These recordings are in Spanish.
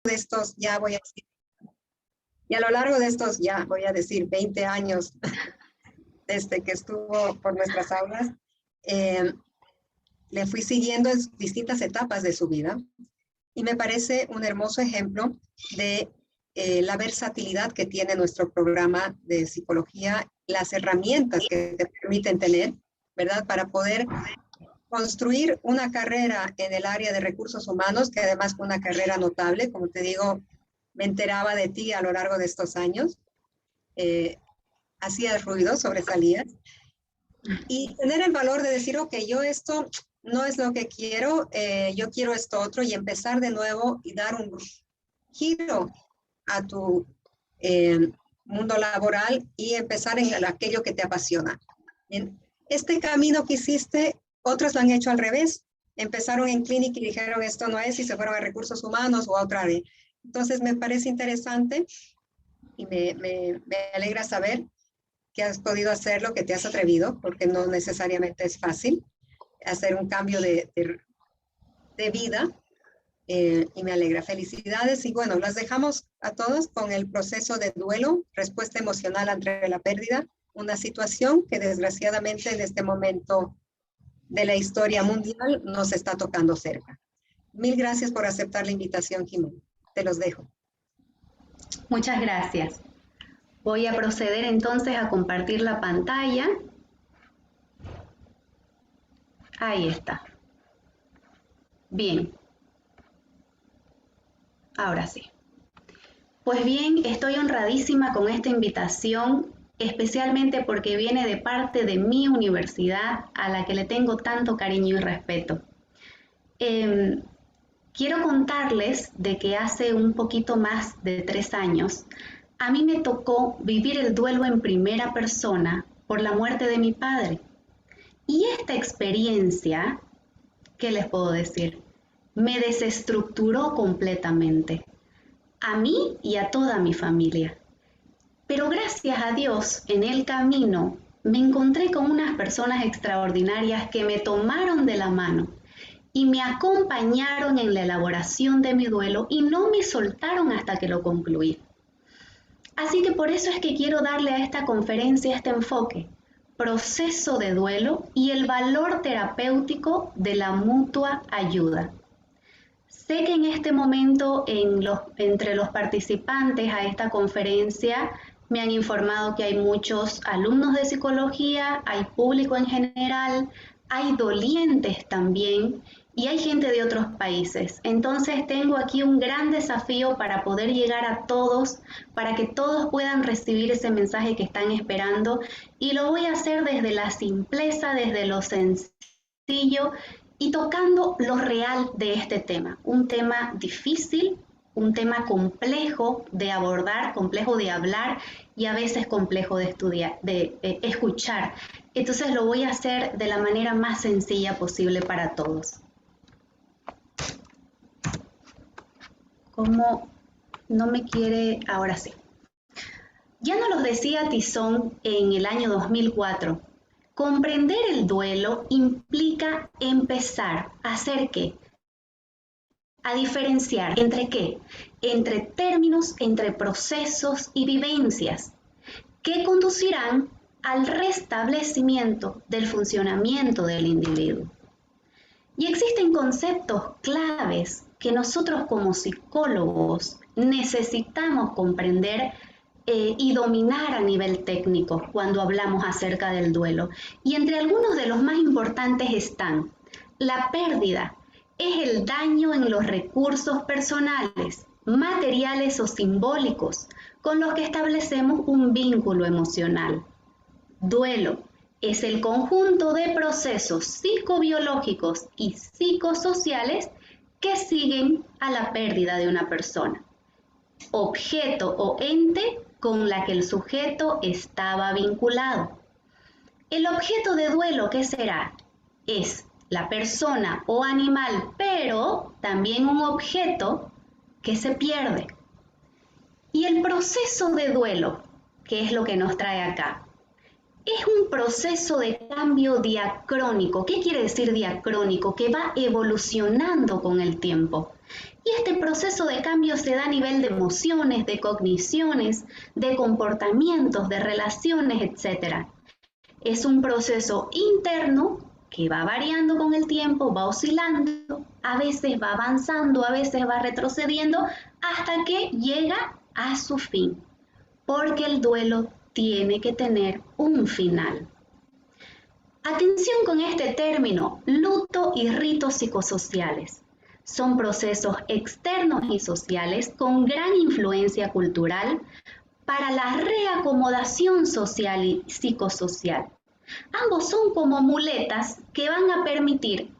de estos, ya voy a decir, y a lo largo de estos, ya voy a decir, 20 años desde que estuvo por nuestras aulas, le fui siguiendo en distintas etapas de su vida y me parece un hermoso ejemplo de la versatilidad que tiene nuestro programa de psicología, las herramientas que te permiten tener, ¿verdad? Para poder construir una carrera en el área de recursos humanos, que además fue una carrera notable, como te digo, me enteraba de ti a lo largo de estos años, hacías ruido, sobresalías, y tener el valor de decir, ok, yo esto no es lo que quiero, yo quiero esto otro, y empezar de nuevo y dar un giro a tu mundo laboral y empezar en aquello que te apasiona. Bien, este camino que hiciste, otros lo han hecho al revés. Empezaron en clínica y dijeron esto no es y se fueron a recursos humanos o a otra área. Entonces me parece interesante y me alegra saber que has podido hacerlo, que te has atrevido, porque no necesariamente es fácil hacer un cambio de vida. Y me alegra. Felicidades. Y bueno, las dejamos a todos con el proceso de duelo, respuesta emocional ante la pérdida, una situación que desgraciadamente en este momento de la historia mundial nos está tocando cerca. Mil gracias por aceptar la invitación, Jimena. Te los dejo. Muchas gracias. Voy a proceder entonces a compartir la pantalla. Ahí está. Bien. Ahora sí. Pues bien, estoy honradísima con esta invitación, especialmente porque viene de parte de mi universidad, a la que le tengo tanto cariño y respeto. Quiero contarles de que hace un poquito más de 3 años, a mí me tocó vivir el duelo en primera persona por la muerte de mi padre. Y esta experiencia, ¿qué les puedo decir? Me desestructuró completamente, a mí y a toda mi familia. Pero gracias a Dios, en el camino me encontré con unas personas extraordinarias que me tomaron de la mano y me acompañaron en la elaboración de mi duelo y no me soltaron hasta que lo concluí. Así que por eso es que quiero darle a esta conferencia este enfoque, proceso de duelo y el valor terapéutico de la mutua ayuda. Sé que en este momento entre los participantes a esta conferencia me han informado que hay muchos alumnos de psicología, hay público en general, hay dolientes también y hay gente de otros países. Entonces tengo aquí un gran desafío para poder llegar a todos, para que todos puedan recibir ese mensaje que están esperando y lo voy a hacer desde la simpleza, desde lo sencillo y tocando lo real de este tema, un tema difícil, un tema complejo de abordar, complejo de hablar y a veces complejo de estudiar, de escuchar. Entonces lo voy a hacer de la manera más sencilla posible para todos. Como no me quiere, ahora sí. Ya nos lo decía Tizón en el año 2004. Comprender el duelo implica empezar a hacer ¿qué? A diferenciar entre qué, entre términos, entre procesos y vivencias que conducirán al restablecimiento del funcionamiento del individuo. Y existen conceptos claves que nosotros como psicólogos necesitamos comprender y dominar a nivel técnico cuando hablamos acerca del duelo. Y entre algunos de los más importantes están: la pérdida es el daño en los recursos personales, materiales o simbólicos con los que establecemos un vínculo emocional. Duelo es el conjunto de procesos psicobiológicos y psicosociales que siguen a la pérdida de una persona, objeto o ente con la que el sujeto estaba vinculado. El objeto de duelo, ¿qué será? Es la persona o animal, pero también un objeto que se pierde. Y el proceso de duelo, que es lo que nos trae acá, es un proceso de cambio diacrónico. ¿Qué quiere decir diacrónico? Que va evolucionando con el tiempo. Y este proceso de cambio se da a nivel de emociones, de cogniciones, de comportamientos, de relaciones, etc. Es un proceso interno que va variando con el tiempo, va oscilando, a veces va avanzando, a veces va retrocediendo, hasta que llega a su fin, porque el duelo tiene que tener un final. Atención con este término, luto y ritos psicosociales. Son procesos externos y sociales con gran influencia cultural para la reacomodación social y psicosocial. Ambos son como muletas que van a permitir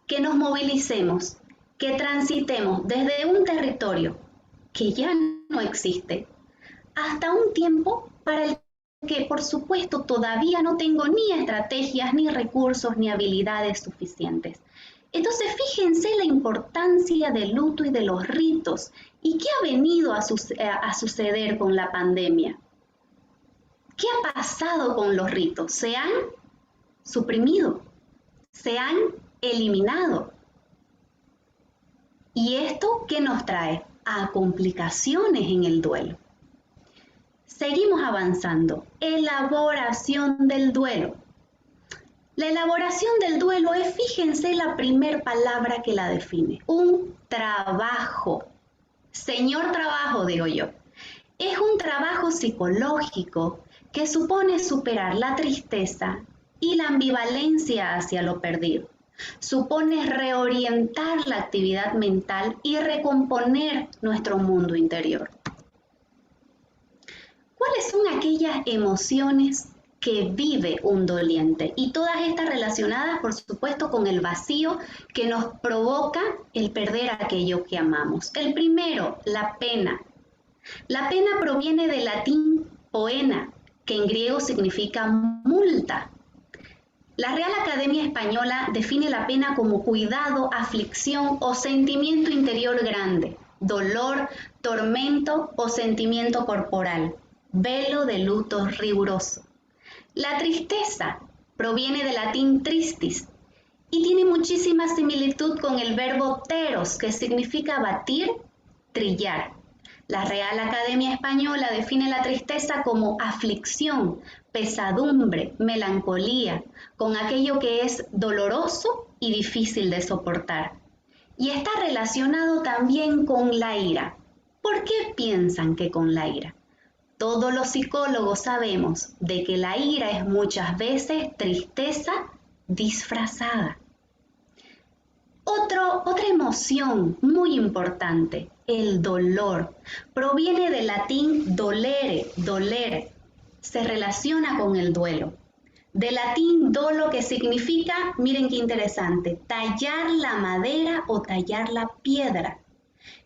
que nos movilicemos, que transitemos desde un territorio que ya no existe hasta un tiempo para el que, por supuesto, todavía no tengo ni estrategias, ni recursos, ni habilidades suficientes. Entonces, fíjense la importancia del luto y de los ritos y qué ha venido a suceder con la pandemia. ¿Qué ha pasado con los ritos? Se han suprimido, se han eliminado. ¿Y esto qué nos trae? A complicaciones en el duelo. Seguimos avanzando. Elaboración del duelo. La elaboración del duelo es, fíjense la primer palabra que la define, un trabajo. Señor trabajo, digo yo. Es un trabajo psicológico que supone superar la tristeza y la ambivalencia hacia lo perdido. Supone reorientar la actividad mental y recomponer nuestro mundo interior. ¿Cuáles son aquellas emociones que vive un doliente? Y todas estas relacionadas, por supuesto, con el vacío que nos provoca el perder aquello que amamos. El primero, la pena. La pena proviene del latín poena, que en griego significa multa. La Real Academia Española define la pena como cuidado, aflicción o sentimiento interior grande, dolor, tormento o sentimiento corporal, velo de luto riguroso. La tristeza proviene del latín tristis y tiene muchísima similitud con el verbo teros, que significa batir, trillar. La Real Academia Española define la tristeza como aflicción, pesadumbre, melancolía, con aquello que es doloroso y difícil de soportar. Y está relacionado también con la ira. ¿Por qué piensan que con la ira? Todos los psicólogos sabemos de que la ira es muchas veces tristeza disfrazada. Otra emoción muy importante, el dolor, proviene del latín dolere, doler, se relaciona con el duelo. Del latín dolo, que significa, miren qué interesante, tallar la madera o tallar la piedra.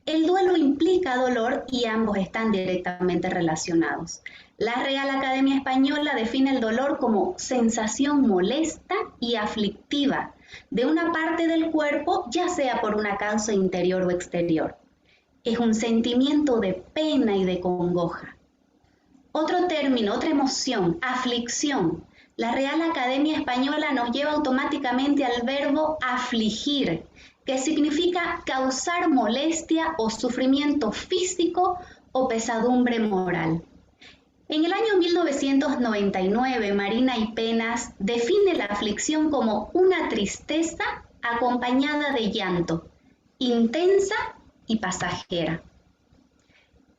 El duelo implica dolor y ambos están directamente relacionados. La Real Academia Española define el dolor como sensación molesta y aflictiva de una parte del cuerpo, ya sea por una causa interior o exterior. Es un sentimiento de pena y de congoja. Otro término, otra emoción, aflicción. La Real Academia Española nos lleva automáticamente al verbo afligir, que significa causar molestia o sufrimiento físico o pesadumbre moral. En el año 1999, Marina y Penas define la aflicción como una tristeza acompañada de llanto, intensa y pasajera.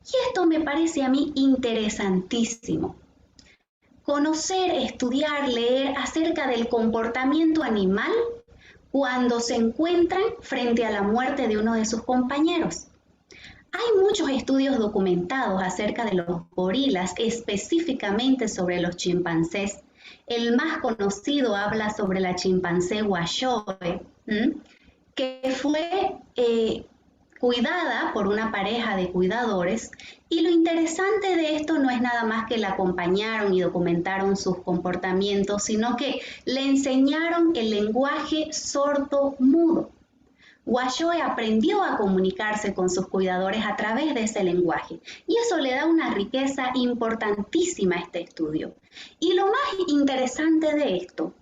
Y esto me parece a mí interesantísimo. Conocer, estudiar, leer acerca del comportamiento animal cuando se encuentran frente a la muerte de uno de sus compañeros. Hay muchos estudios documentados acerca de los gorilas, específicamente sobre los chimpancés. El más conocido habla sobre la chimpancé Washoe, que fue cuidada por una pareja de cuidadores, y lo interesante de esto no es nada más que la acompañaron y documentaron sus comportamientos, sino que le enseñaron el lenguaje sordo-mudo. Washoe aprendió a comunicarse con sus cuidadores a través de ese lenguaje, y eso le da una riqueza importantísima a este estudio. Y lo más interesante de esto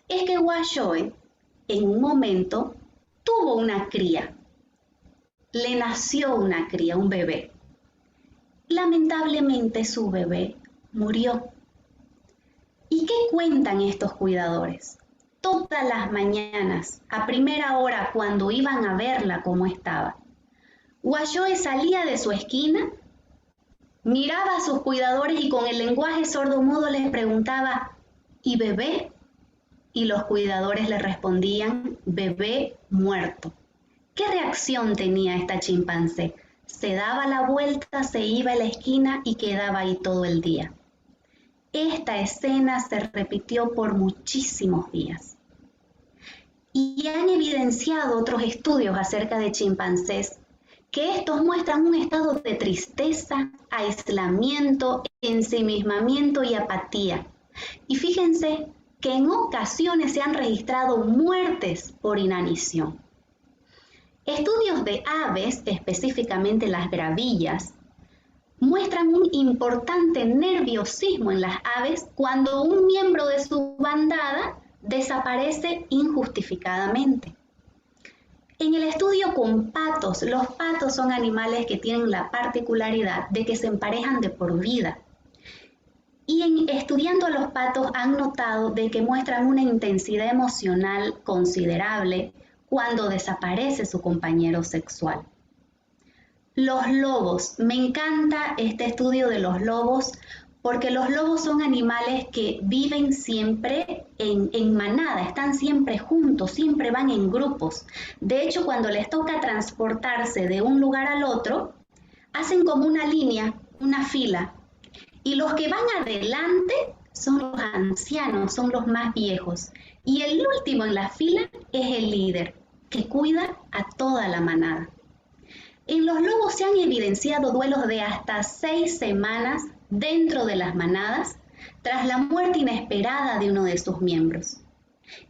es que Washoe en un momento tuvo una cría. le nació una cría, un bebé. Lamentablemente su bebé murió. ¿Y qué cuentan estos cuidadores? Todas las mañanas, a primera hora, cuando iban a verla cómo estaba, Guayoe salía de su esquina, miraba a sus cuidadores y con el lenguaje sordomudo les preguntaba, ¿y bebé? Y los cuidadores le respondían, bebé muerto. ¿Qué reacción tenía esta chimpancé? Se daba la vuelta, se iba a la esquina y quedaba ahí todo el día. Esta escena se repitió por muchísimos días. Y han evidenciado otros estudios acerca de chimpancés que estos muestran un estado de tristeza, aislamiento, ensimismamiento y apatía. Y fíjense que en ocasiones se han registrado muertes por inanición. Estudios de aves, específicamente las gravillas, muestran un importante nerviosismo en las aves cuando un miembro de su bandada desaparece injustificadamente. En el estudio con patos, los patos son animales que tienen la particularidad de que se emparejan de por vida. Y estudiando a los patos han notado de que muestran una intensidad emocional considerable cuando desaparece su compañero sexual. Los lobos, me encanta este estudio de los lobos porque los lobos son animales que viven siempre en manada, están siempre juntos, siempre van en grupos. De hecho, cuando les toca transportarse de un lugar al otro, hacen como una línea, una fila, y los que van adelante son los ancianos, son los más viejos, y el último en la fila es el líder, que cuida a toda la manada. En los lobos se han evidenciado duelos de hasta 6 semanas dentro de las manadas tras la muerte inesperada de uno de sus miembros.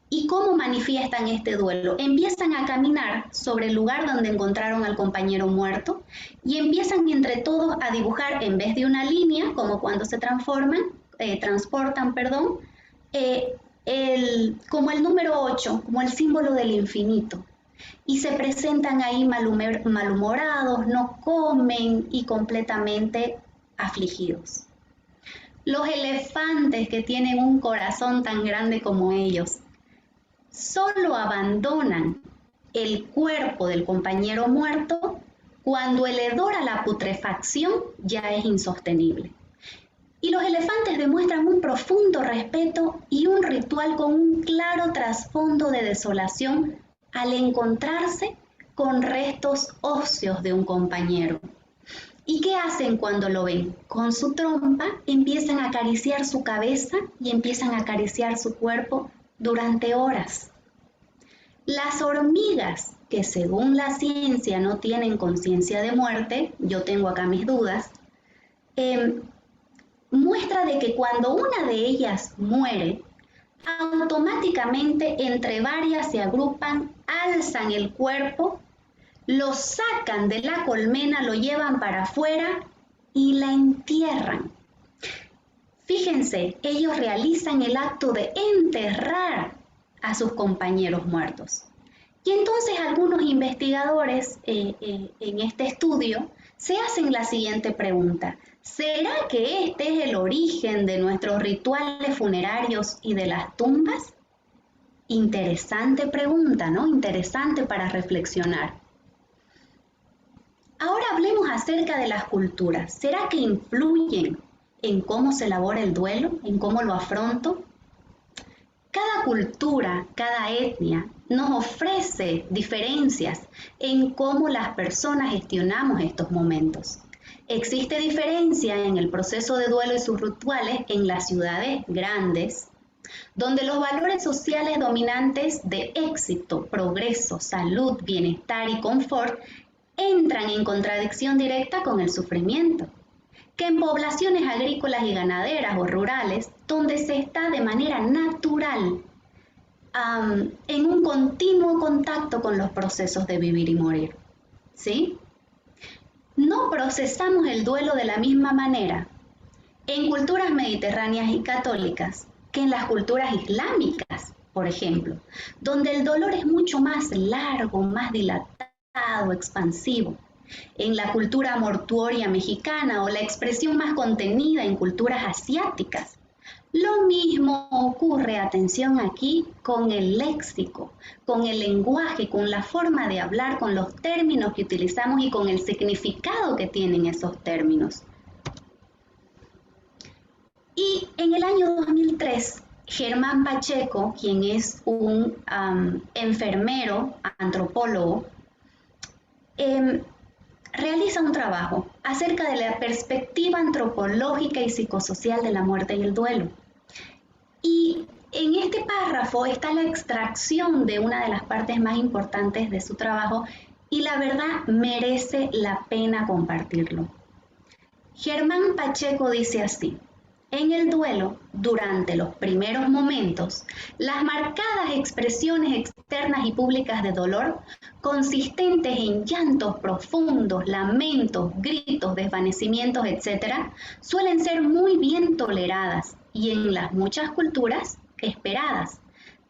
¿Y cómo manifiestan este duelo? Empiezan a caminar sobre el lugar donde encontraron al compañero muerto y empiezan entre todos a dibujar, en vez de una línea, como cuando se transportan, como el número 8, como el símbolo del infinito. Y se presentan ahí malhumorados, no comen y completamente afligidos. Los elefantes, que tienen un corazón tan grande como ellos, solo abandonan el cuerpo del compañero muerto cuando el hedor a la putrefacción ya es insostenible. Y los elefantes demuestran un profundo respeto y un ritual con un claro trasfondo de desolación al encontrarse con restos óseos de un compañero. ¿Y qué hacen cuando lo ven? Con su trompa empiezan a acariciar su cabeza y empiezan a acariciar su cuerpo durante horas. Las hormigas, que según la ciencia no tienen conciencia de muerte, yo tengo acá mis dudas, muestra de que cuando una de ellas muere, automáticamente entre varias se agrupan, alzan el cuerpo, lo sacan de la colmena, lo llevan para afuera y la entierran. Fíjense, ellos realizan el acto de enterrar a sus compañeros muertos. Y entonces algunos investigadores en este estudio se hacen la siguiente pregunta: ¿será que este es el origen de nuestros rituales funerarios y de las tumbas? Interesante pregunta, ¿no? Interesante para reflexionar. Ahora hablemos acerca de las culturas. ¿Será que influyen en cómo se elabora el duelo, en cómo lo afronto? Cada cultura, cada etnia nos ofrece diferencias en cómo las personas gestionamos estos momentos. Existe diferencia en el proceso de duelo y sus rituales en las ciudades grandes, donde los valores sociales dominantes de éxito, progreso, salud, bienestar y confort entran en contradicción directa con el sufrimiento, que en poblaciones agrícolas y ganaderas o rurales, donde se está de manera natural en un continuo contacto con los procesos de vivir y morir, ¿sí? No procesamos el duelo de la misma manera en culturas mediterráneas y católicas que en las culturas islámicas, por ejemplo, donde el dolor es mucho más largo, más dilatado, expansivo. En la cultura mortuoria mexicana o la expresión más contenida en culturas asiáticas. Lo mismo ocurre, atención aquí, con el léxico, con el lenguaje, con la forma de hablar, con los términos que utilizamos y con el significado que tienen esos términos. Y en el año 2003, Germán Pacheco, quien es un enfermero, antropólogo, realiza un trabajo acerca de la perspectiva antropológica y psicosocial de la muerte y el duelo. Y en este párrafo está la extracción de una de las partes más importantes de su trabajo y la verdad merece la pena compartirlo. Germán Pacheco dice así: en el duelo, durante los primeros momentos, las marcadas expresiones externas y públicas de dolor, consistentes en llantos profundos, lamentos, gritos, desvanecimientos, etc., suelen ser muy bien toleradas y en las muchas culturas esperadas.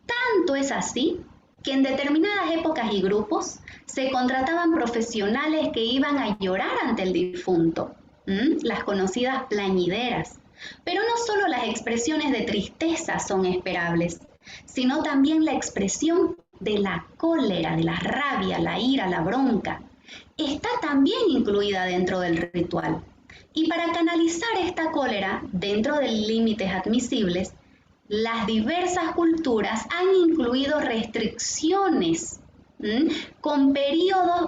Tanto es así que en determinadas épocas y grupos se contrataban profesionales que iban a llorar ante el difunto, las conocidas plañideras. Pero no solo las expresiones de tristeza son esperables, sino también la expresión de la cólera, de la rabia, la ira, la bronca. Está también incluida dentro del ritual. Y para canalizar esta cólera dentro de límites admisibles, las diversas culturas han incluido restricciones,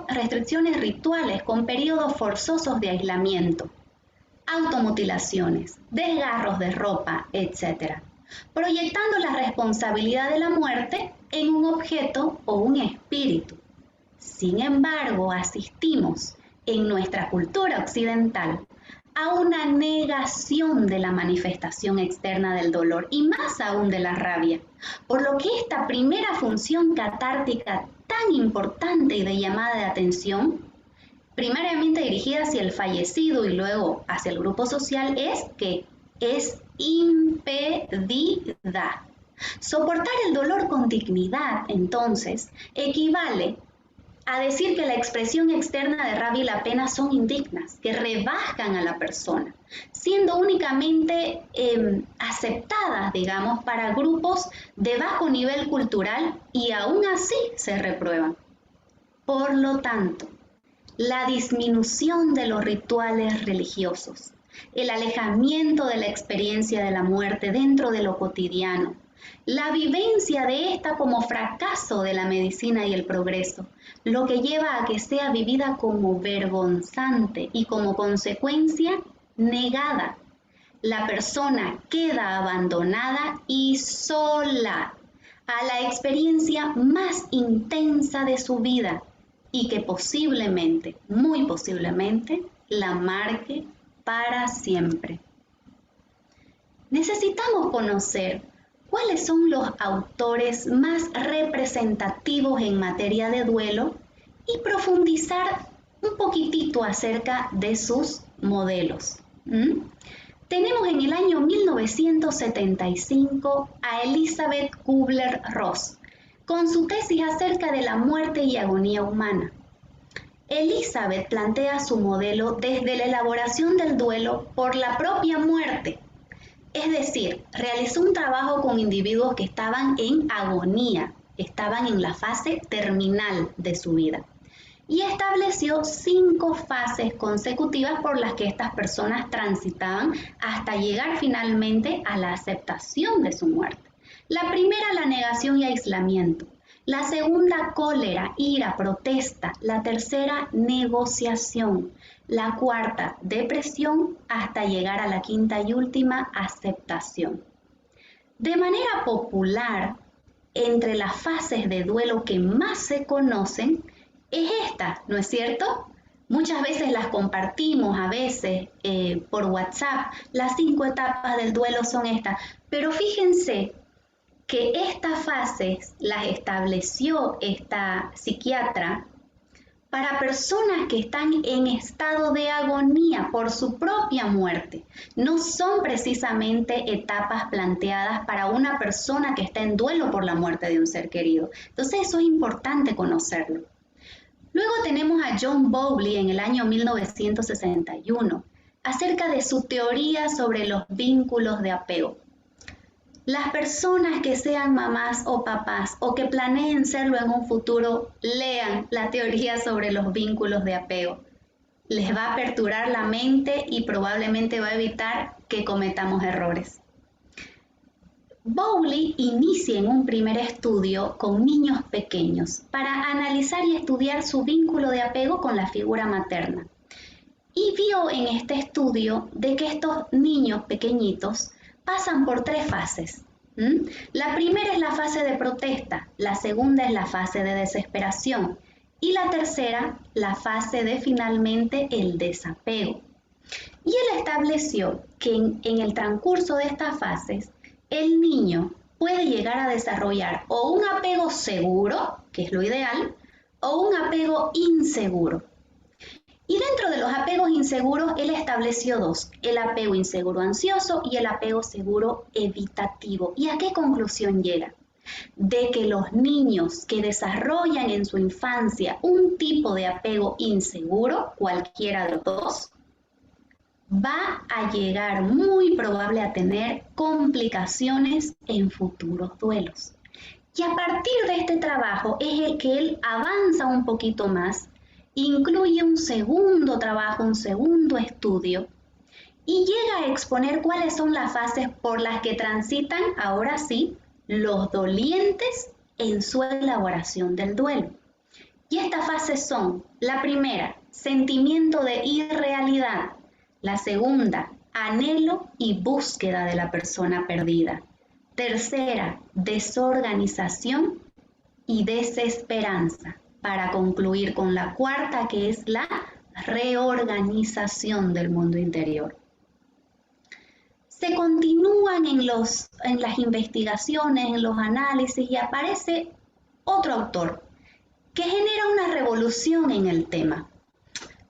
restricciones rituales, con periodos forzosos de aislamiento, automutilaciones, desgarros de ropa, etc., proyectando la responsabilidad de la muerte en un objeto o un espíritu. Sin embargo, asistimos en nuestra cultura occidental a una negación de la manifestación externa del dolor y más aún de la rabia, por lo que esta primera función catártica tan importante y de llamada de atención, primariamente dirigida hacia el fallecido y luego hacia el grupo social, es que es impedida. Soportar el dolor con dignidad, entonces, equivale a decir que la expresión externa de rabia y la pena son indignas, que rebajan a la persona, siendo únicamente aceptadas, digamos, para grupos de bajo nivel cultural y aún así se reprueban. Por lo tanto, la disminución de los rituales religiosos, el alejamiento de la experiencia de la muerte dentro de lo cotidiano, la vivencia de esta como fracaso de la medicina y el progreso, lo que lleva a que sea vivida como vergonzante y como consecuencia negada. La persona queda abandonada y sola a la experiencia más intensa de su vida y que posiblemente, muy posiblemente, la marque para siempre. Necesitamos conocer cuáles son los autores más representativos en materia de duelo y profundizar un poquitito acerca de sus modelos. Tenemos en el año 1975 a Elizabeth Kubler-Ross con su tesis acerca de la muerte y agonía humana. Elizabeth plantea su modelo desde la elaboración del duelo por la propia muerte. Es decir, realizó un trabajo con individuos que estaban en agonía, estaban en la fase terminal de su vida. Y estableció 5 fases consecutivas por las que estas personas transitaban hasta llegar finalmente a la aceptación de su muerte. La primera, la negación y aislamiento. La segunda, cólera, ira, protesta. La tercera, negociación. La cuarta, depresión, hasta llegar a la quinta y última, aceptación. De manera popular, entre las fases de duelo que más se conocen, es esta, ¿no es cierto? Muchas veces las compartimos, a veces por WhatsApp. Las 5 etapas del duelo son estas. Pero fíjense que estas fases las estableció esta psiquiatra para personas que están en estado de agonía por su propia muerte. No son precisamente etapas planteadas para una persona que está en duelo por la muerte de un ser querido. Entonces eso es importante conocerlo. Luego tenemos a John Bowlby en el año 1961, acerca de su teoría sobre los vínculos de apego. Las personas que sean mamás o papás o que planeen serlo en un futuro, lean la teoría sobre los vínculos de apego. Les va a aperturar la mente y probablemente va a evitar que cometamos errores. Bowlby inicia en un primer estudio con niños pequeños para analizar y estudiar su vínculo de apego con la figura materna. Y vio en este estudio de que estos niños pequeñitos pasan por 3 fases. La primera es la fase de protesta, la segunda es la fase de desesperación y la tercera, la fase de finalmente el desapego. Y él estableció que en el transcurso de estas fases, el niño puede llegar a desarrollar o un apego seguro, que es lo ideal, o un apego inseguro. Y dentro de los apegos inseguros, él estableció 2, el apego inseguro ansioso y el apego seguro evitativo. ¿Y a qué conclusión llega? De que los niños que desarrollan en su infancia un tipo de apego inseguro, cualquiera de los 2, va a llegar muy probable a tener complicaciones en futuros duelos. Y a partir de este trabajo es el que él avanza un poquito más, incluye un segundo trabajo, un segundo estudio, y llega a exponer cuáles son las fases por las que transitan, ahora sí, los dolientes en su elaboración del duelo. Y estas fases son, la primera, sentimiento de irrealidad, la segunda, anhelo y búsqueda de la persona perdida, tercera, desorganización y desesperanza, para concluir con la cuarta, que es la reorganización del mundo interior. Se continúan en las investigaciones, en los análisis, y aparece otro autor que genera una revolución en el tema.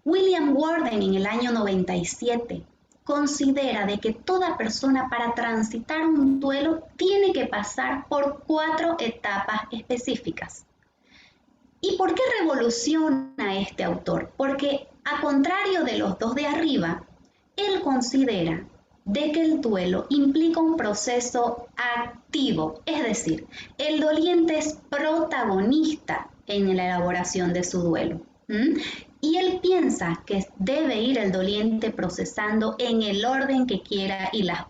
William Worden en el año 97 considera de que toda persona para transitar un duelo tiene que pasar por 4 etapas específicas. ¿Y por qué revoluciona este autor? Porque a contrario de los 2 de arriba, él considera de que el duelo implica un proceso activo, es decir, el doliente es protagonista en la elaboración de su duelo. Y él piensa que debe ir el doliente procesando en el orden que quiera y las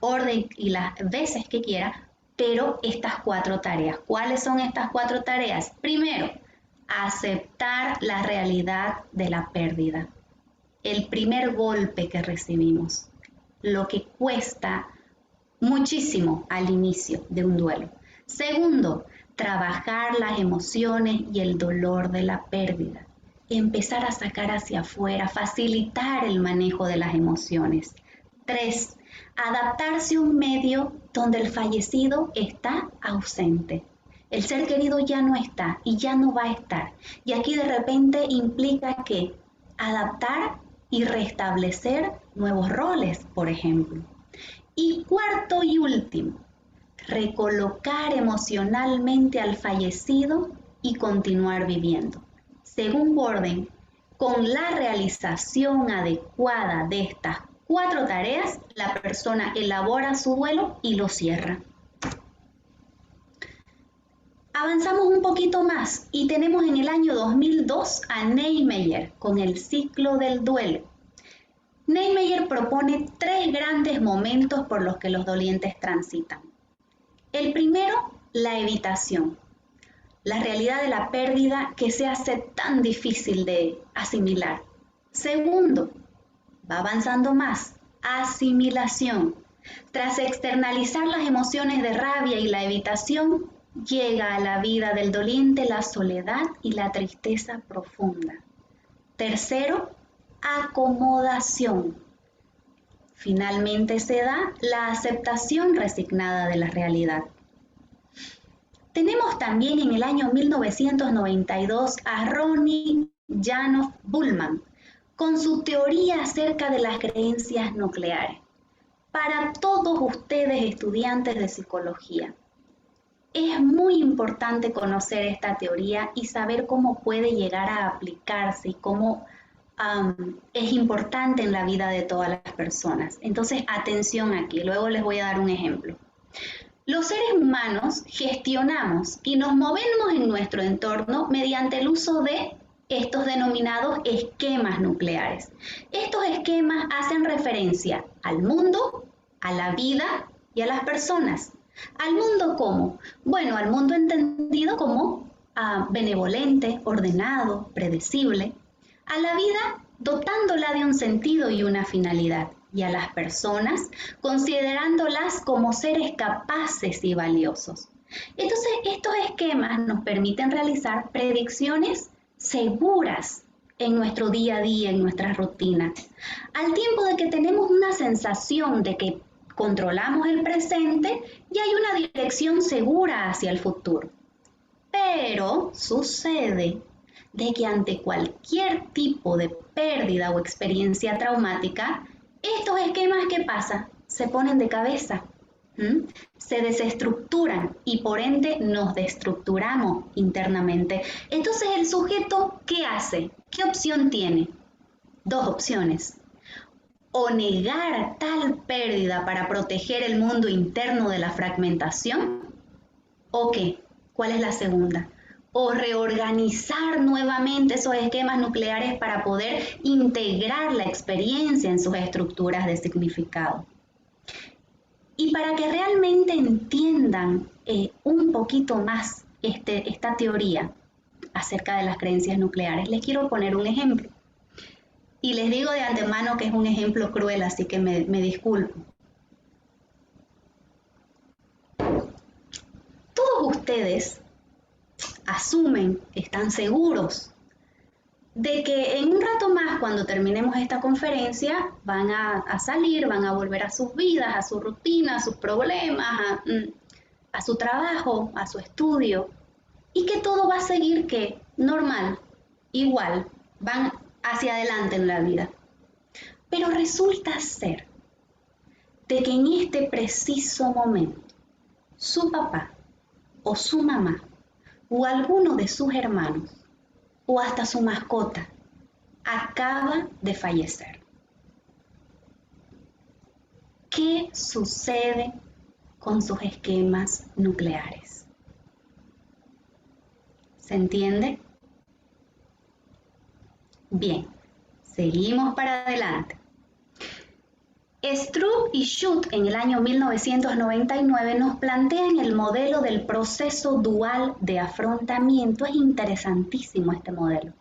veces que quiera, pero estas 4 tareas. ¿Cuáles son estas 4 tareas? Primero, aceptar la realidad de la pérdida, el primer golpe que recibimos, lo que cuesta muchísimo al inicio de un duelo. Segundo, trabajar las emociones y el dolor de la pérdida, empezar a sacar hacia afuera, facilitar el manejo de las emociones. 3, adaptarse a un medio donde el fallecido está ausente. El ser querido ya no está y ya no va a estar. Y aquí de repente implica que adaptar y restablecer nuevos roles, por ejemplo. Y cuarto y último, recolocar emocionalmente al fallecido y continuar viviendo. Según Worden, con la realización adecuada de estas 4 tareas, la persona elabora su duelo y lo cierra. Avanzamos un poquito más y tenemos en el año 2002 a Niemeyer con el ciclo del duelo. Niemeyer propone 3 grandes momentos por los que los dolientes transitan. El primero, la evitación, la realidad de la pérdida que se hace tan difícil de asimilar. Segundo, va avanzando más, asimilación. Tras externalizar las emociones de rabia y la evitación, llega a la vida del doliente la soledad y la tristeza profunda. Tercero, acomodación. Finalmente se da la aceptación resignada de la realidad. Tenemos también en el año 1992 a Ronnie Janoff Bullman con su teoría acerca de las creencias nucleares. Para todos ustedes, estudiantes de psicología, Es muy importante conocer esta teoría y saber cómo puede llegar a aplicarse y cómo es importante en la vida de todas las personas. Entonces, atención aquí, luego les voy a dar un ejemplo. Los seres humanos gestionamos y nos movemos en nuestro entorno mediante el uso de estos denominados esquemas nucleares. Estos esquemas hacen referencia al mundo, a la vida y a las personas. ¿Al mundo cómo? Bueno, al mundo entendido como benevolente, ordenado, predecible. A la vida dotándola de un sentido y una finalidad. Y a las personas considerándolas como seres capaces y valiosos. Entonces, estos esquemas nos permiten realizar predicciones seguras en nuestro día a día, en nuestras rutinas, al tiempo de que tenemos una sensación de que controlamos el presente y hay una dirección segura hacia el futuro. Pero sucede de que ante cualquier tipo de pérdida o experiencia traumática, estos esquemas, ¿qué pasa? Se ponen de cabeza, se desestructuran y por ende nos destructuramos internamente. Entonces el sujeto, ¿qué hace? ¿Qué opción tiene? Dos opciones. O negar tal pérdida para proteger el mundo interno de la fragmentación, ¿o qué? ¿Cuál es la segunda? O reorganizar nuevamente esos esquemas nucleares para poder integrar la experiencia en sus estructuras de significado. Y para que realmente entiendan un poquito más esta teoría acerca de las creencias nucleares, les quiero poner un ejemplo. Y les digo de antemano que es un ejemplo cruel, así que me disculpo. Todos ustedes asumen, están seguros de que en un rato más, cuando terminemos esta conferencia, van a salir, van a volver a sus vidas, a su rutina, a sus problemas, a su trabajo, a su estudio, y que todo va a seguir que normal, igual, van hacia adelante en la vida. Pero resulta ser de que en este preciso momento, su papá o su mamá o alguno de sus hermanos o hasta su mascota acaba de fallecer. ¿Qué sucede con sus esquemas nucleares? ¿Se entiende? Bien, seguimos para adelante. Stroop y Schutt en el año 1999 nos plantean el modelo del proceso dual de afrontamiento. Es interesantísimo este modelo.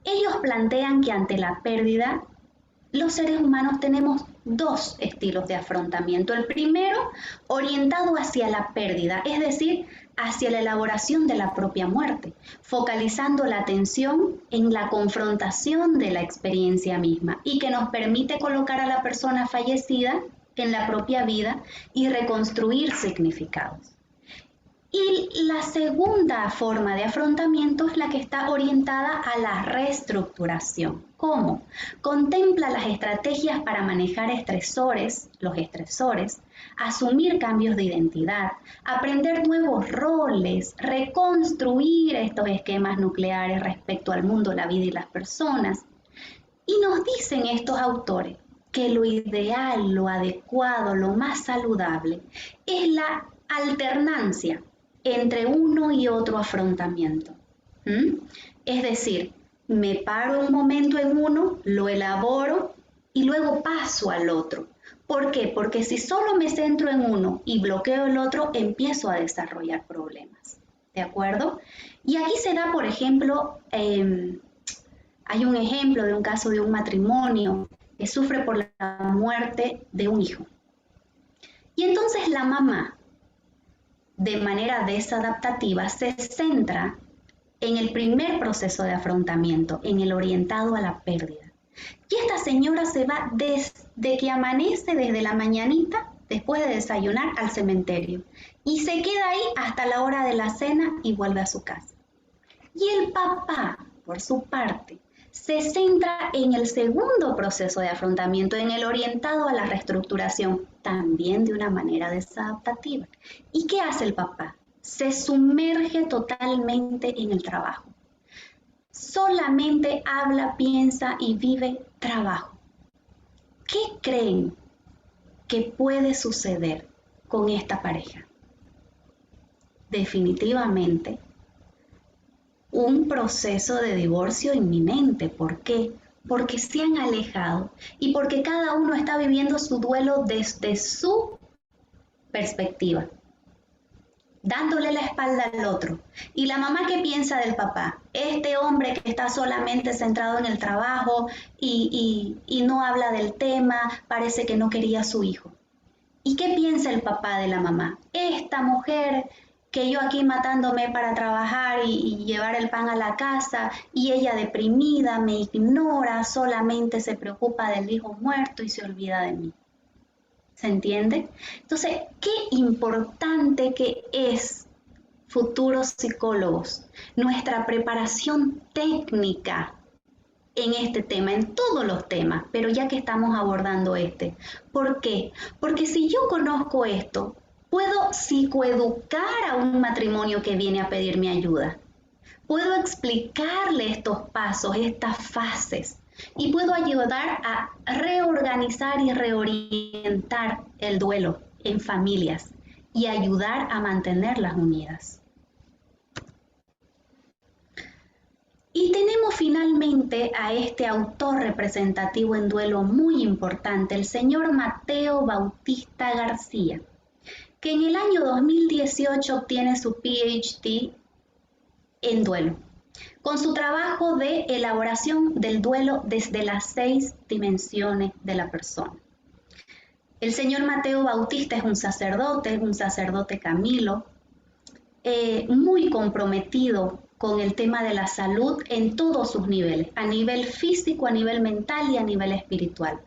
Ellos plantean que ante la pérdida, los seres humanos tenemos dos estilos de afrontamiento. El primero, orientado hacia la pérdida, es decir, hacia la elaboración de la propia muerte, focalizando la atención en la confrontación de la experiencia misma y que nos permite colocar a la persona fallecida en la propia vida y reconstruir significados. Y la segunda forma de afrontamiento es la que está orientada a la reestructuración. ¿Cómo? Contempla las estrategias para manejar los estresores, asumir cambios de identidad, aprender nuevos roles, reconstruir estos esquemas nucleares respecto al mundo, la vida y las personas. Y nos dicen estos autores que lo ideal, lo adecuado, lo más saludable es la alternancia entre uno y otro afrontamiento. Es decir, me paro un momento en uno, lo elaboro y luego paso al otro. ¿Por qué? Porque si solo me centro en uno y bloqueo el otro, empiezo a desarrollar problemas. ¿De acuerdo? Y aquí se da, por ejemplo, hay un ejemplo de un caso de un matrimonio que sufre por la muerte de un hijo. Y entonces la mamá, de manera desadaptativa, se centra en el primer proceso de afrontamiento, en el orientado a la pérdida. Y esta señora se va desde que amanece, desde la mañanita, después de desayunar, al cementerio. Y se queda ahí hasta la hora de la cena y vuelve a su casa. Y el papá, por su parte, se centra en el segundo proceso de afrontamiento, en el orientado a la reestructuración, también de una manera desadaptativa. ¿Y qué hace el papá? se sumerge totalmente en el trabajo. Solamente habla, piensa y vive trabajo. ¿Qué creen que puede suceder con esta pareja? Definitivamente un proceso de divorcio inminente. ¿Por qué? Porque se han alejado y porque cada uno está viviendo su duelo desde su perspectiva, dándole la espalda al otro. Y la mamá, ¿qué piensa del papá? Este hombre que está solamente centrado en el trabajo y no habla del tema, parece que no quería a su hijo. ¿Y qué piensa el papá de la mamá? Esta mujer que yo aquí matándome para trabajar y llevar el pan a la casa, y ella deprimida, me ignora, solamente se preocupa del hijo muerto y se olvida de mí. ¿Se entiende? Entonces, qué importante que es, futuros psicólogos, nuestra preparación técnica en este tema, en todos los temas, pero ya que estamos abordando este. ¿Por qué? Porque si yo conozco esto, puedo psicoeducar a un matrimonio que viene a pedirme ayuda. Puedo explicarle estos pasos, estas fases, y puedo ayudar a reorganizar y reorientar el duelo en familias y ayudar a mantenerlas unidas. Y tenemos finalmente a este autor representativo en duelo muy importante, el señor Mateo Bautista García, que en el año 2018 obtiene su PhD en duelo, con su trabajo de elaboración del duelo desde las 6 dimensiones de la persona. El señor Mateo Bautista es un sacerdote Camilo, muy comprometido con el tema de la salud en todos sus niveles, a nivel físico, a nivel mental y a nivel espiritual.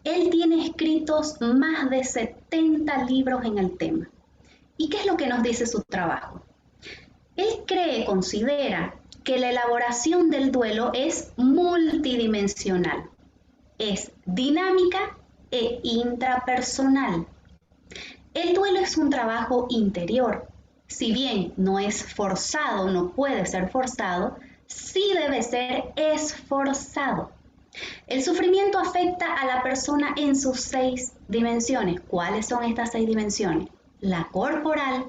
Él tiene escritos más de 70 libros en el tema. ¿Y qué es lo que nos dice su trabajo? Él considera que la elaboración del duelo es multidimensional, es dinámica e intrapersonal. El duelo es un trabajo interior. Si bien no es forzado, no puede ser forzado, sí debe ser esforzado. El sufrimiento afecta a la persona en sus 6 dimensiones. ¿Cuáles son estas 6 dimensiones? La corporal,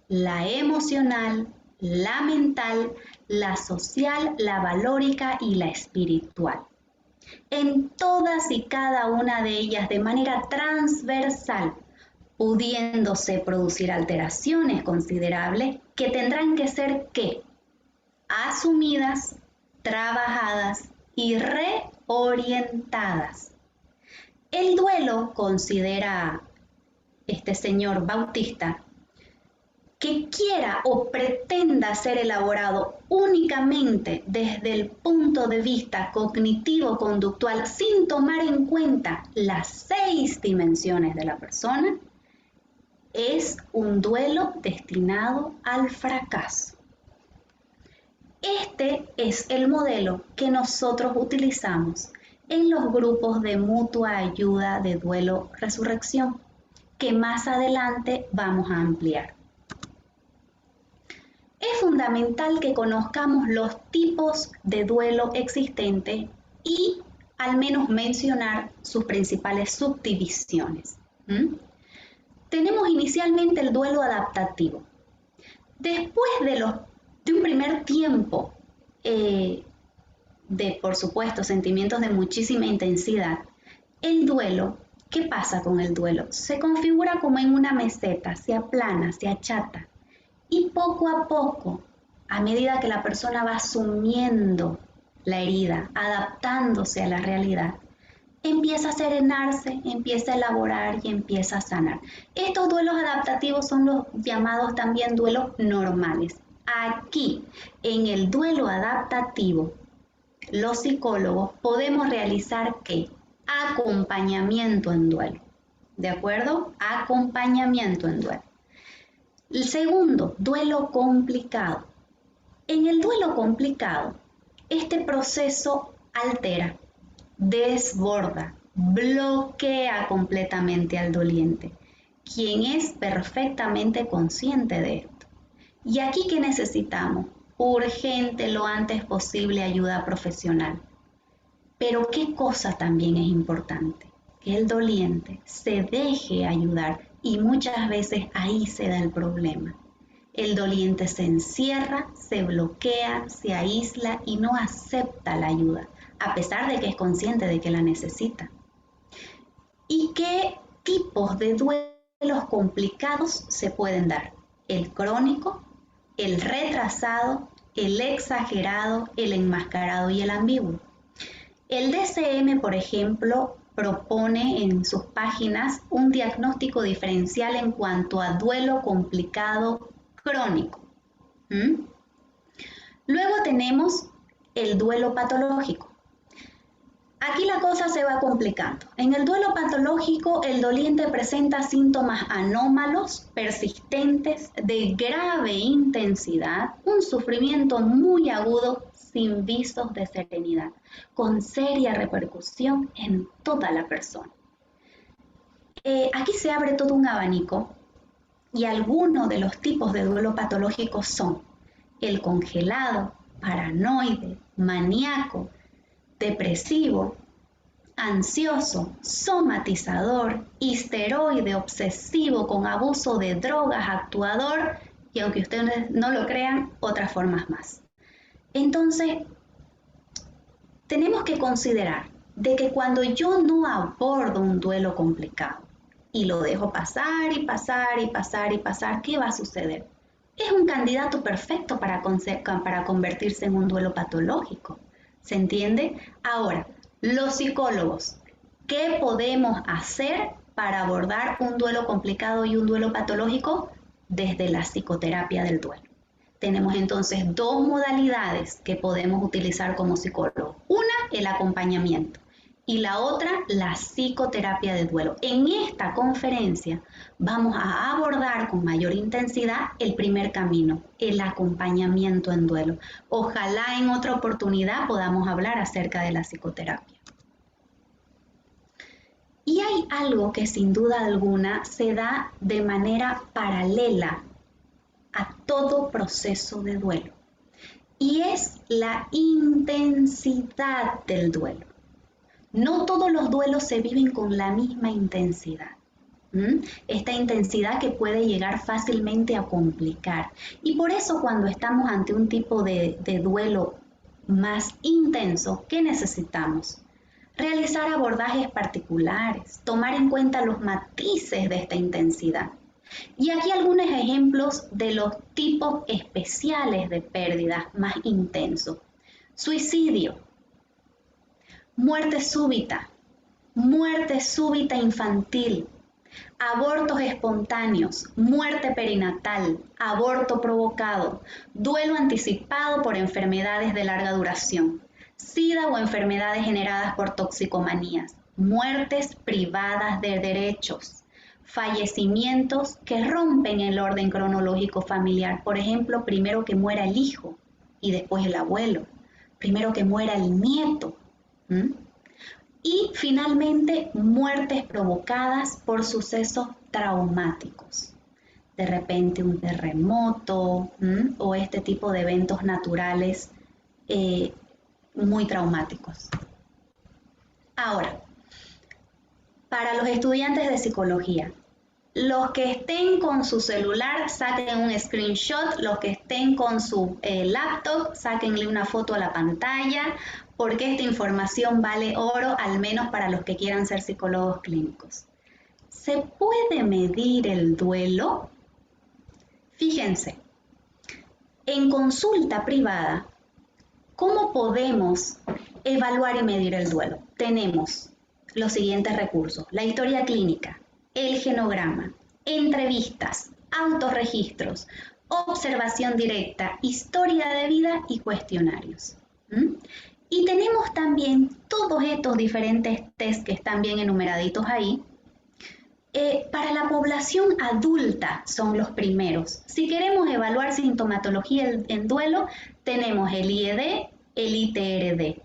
la emocional, la mental, la social, la valórica y la espiritual. En todas y cada una de ellas de manera transversal, pudiéndose producir alteraciones considerables que tendrán que ser asumidas, trabajadas y reorientadas. El duelo, considera este señor Bautista, que quiera o pretenda ser elaborado únicamente desde el punto de vista cognitivo-conductual sin tomar en cuenta las 6 dimensiones de la persona, es un duelo destinado al fracaso. Este es el modelo que nosotros utilizamos en los grupos de mutua ayuda de duelo resurrección, que más adelante vamos a ampliar. Es fundamental que conozcamos los tipos de duelo existentes y al menos mencionar sus principales subdivisiones. Tenemos inicialmente el duelo adaptativo. Después de un primer tiempo de, por supuesto, sentimientos de muchísima intensidad, el duelo, ¿qué pasa con el duelo? Se configura como en una meseta, se aplana, se achata. Y poco a poco, a medida que la persona va asumiendo la herida, adaptándose a la realidad, empieza a serenarse, empieza a elaborar y empieza a sanar. Estos duelos adaptativos son los llamados también duelos normales. Aquí, en el duelo adaptativo, los psicólogos podemos realizar acompañamiento en duelo. ¿De acuerdo? Acompañamiento en duelo. El segundo, duelo complicado. En el duelo complicado, este proceso altera, desborda, bloquea completamente al doliente, quien es perfectamente consciente de esto. ¿Y aquí qué necesitamos? Urgente, lo antes posible, ayuda profesional. Pero ¿qué cosa también es importante? Que el doliente se deje ayudar y muchas veces ahí se da el problema. El doliente se encierra, se bloquea, se aísla y no acepta la ayuda, a pesar de que es consciente de que la necesita. ¿Y qué tipos de duelos complicados se pueden dar? El crónico, el retrasado, el exagerado, el enmascarado y el ambiguo. El DSM, por ejemplo, propone en sus páginas un diagnóstico diferencial en cuanto a duelo complicado crónico. Luego tenemos el duelo patológico. Aquí la cosa se va complicando. En el duelo patológico, el doliente presenta síntomas anómalos, persistentes, de grave intensidad, un sufrimiento muy agudo, sin visos de serenidad, con seria repercusión en toda la persona. Aquí se abre todo un abanico y algunos de los tipos de duelo patológico son el congelado, paranoide, maníaco, depresivo, ansioso, somatizador, histeroide, obsesivo, con abuso de drogas, actuador y, aunque ustedes no lo crean, otras formas más. Entonces, tenemos que considerar de que cuando yo no abordo un duelo complicado y lo dejo pasar y pasar y pasar y pasar, ¿qué va a suceder? Es un candidato perfecto para convertirse en un duelo patológico. ¿Se entiende? Ahora, los psicólogos, ¿qué podemos hacer para abordar un duelo complicado y un duelo patológico? Desde la psicoterapia del duelo. Tenemos entonces dos modalidades que podemos utilizar como psicólogos. Una, el acompañamiento, y la otra, la psicoterapia del duelo. En esta conferencia vamos a abordar con mayor intensidad el primer camino, el acompañamiento en duelo. Ojalá en otra oportunidad podamos hablar acerca de la psicoterapia. Y hay algo que sin duda alguna se da de manera paralela a todo proceso de duelo, y es la intensidad del duelo. No todos los duelos se viven con la misma intensidad. Esta intensidad que puede llegar fácilmente a complicar. Y por eso cuando estamos ante un tipo de duelo más intenso, ¿qué necesitamos? Realizar abordajes particulares, tomar en cuenta los matices de esta intensidad. Y aquí algunos ejemplos de los tipos especiales de pérdidas más intensos. Suicidio, muerte súbita infantil, abortos espontáneos, muerte perinatal, aborto provocado, duelo anticipado por enfermedades de larga duración, SIDA o enfermedades generadas por toxicomanías, muertes privadas de derechos, fallecimientos que rompen el orden cronológico familiar. Por ejemplo, primero que muera el hijo y después el abuelo, primero que muera el nieto. Y finalmente, muertes provocadas por sucesos traumáticos. De repente un terremoto o este tipo de eventos naturales muy traumáticos. Ahora, para los estudiantes de psicología, los que estén con su celular, saquen un screenshot. Los que estén con su laptop, sáquenle una foto a la pantalla, porque esta información vale oro, al menos para los que quieran ser psicólogos clínicos. ¿Se puede medir el duelo? Fíjense, en consulta privada, ¿cómo podemos evaluar y medir el duelo? Tenemos los siguientes recursos: la historia clínica, el genograma, entrevistas, autorregistros, observación directa, historia de vida y cuestionarios. Y tenemos también todos estos diferentes test que están bien enumeraditos ahí. Para la población adulta son los primeros. Si queremos evaluar sintomatología en duelo, tenemos el IED, el ITRD.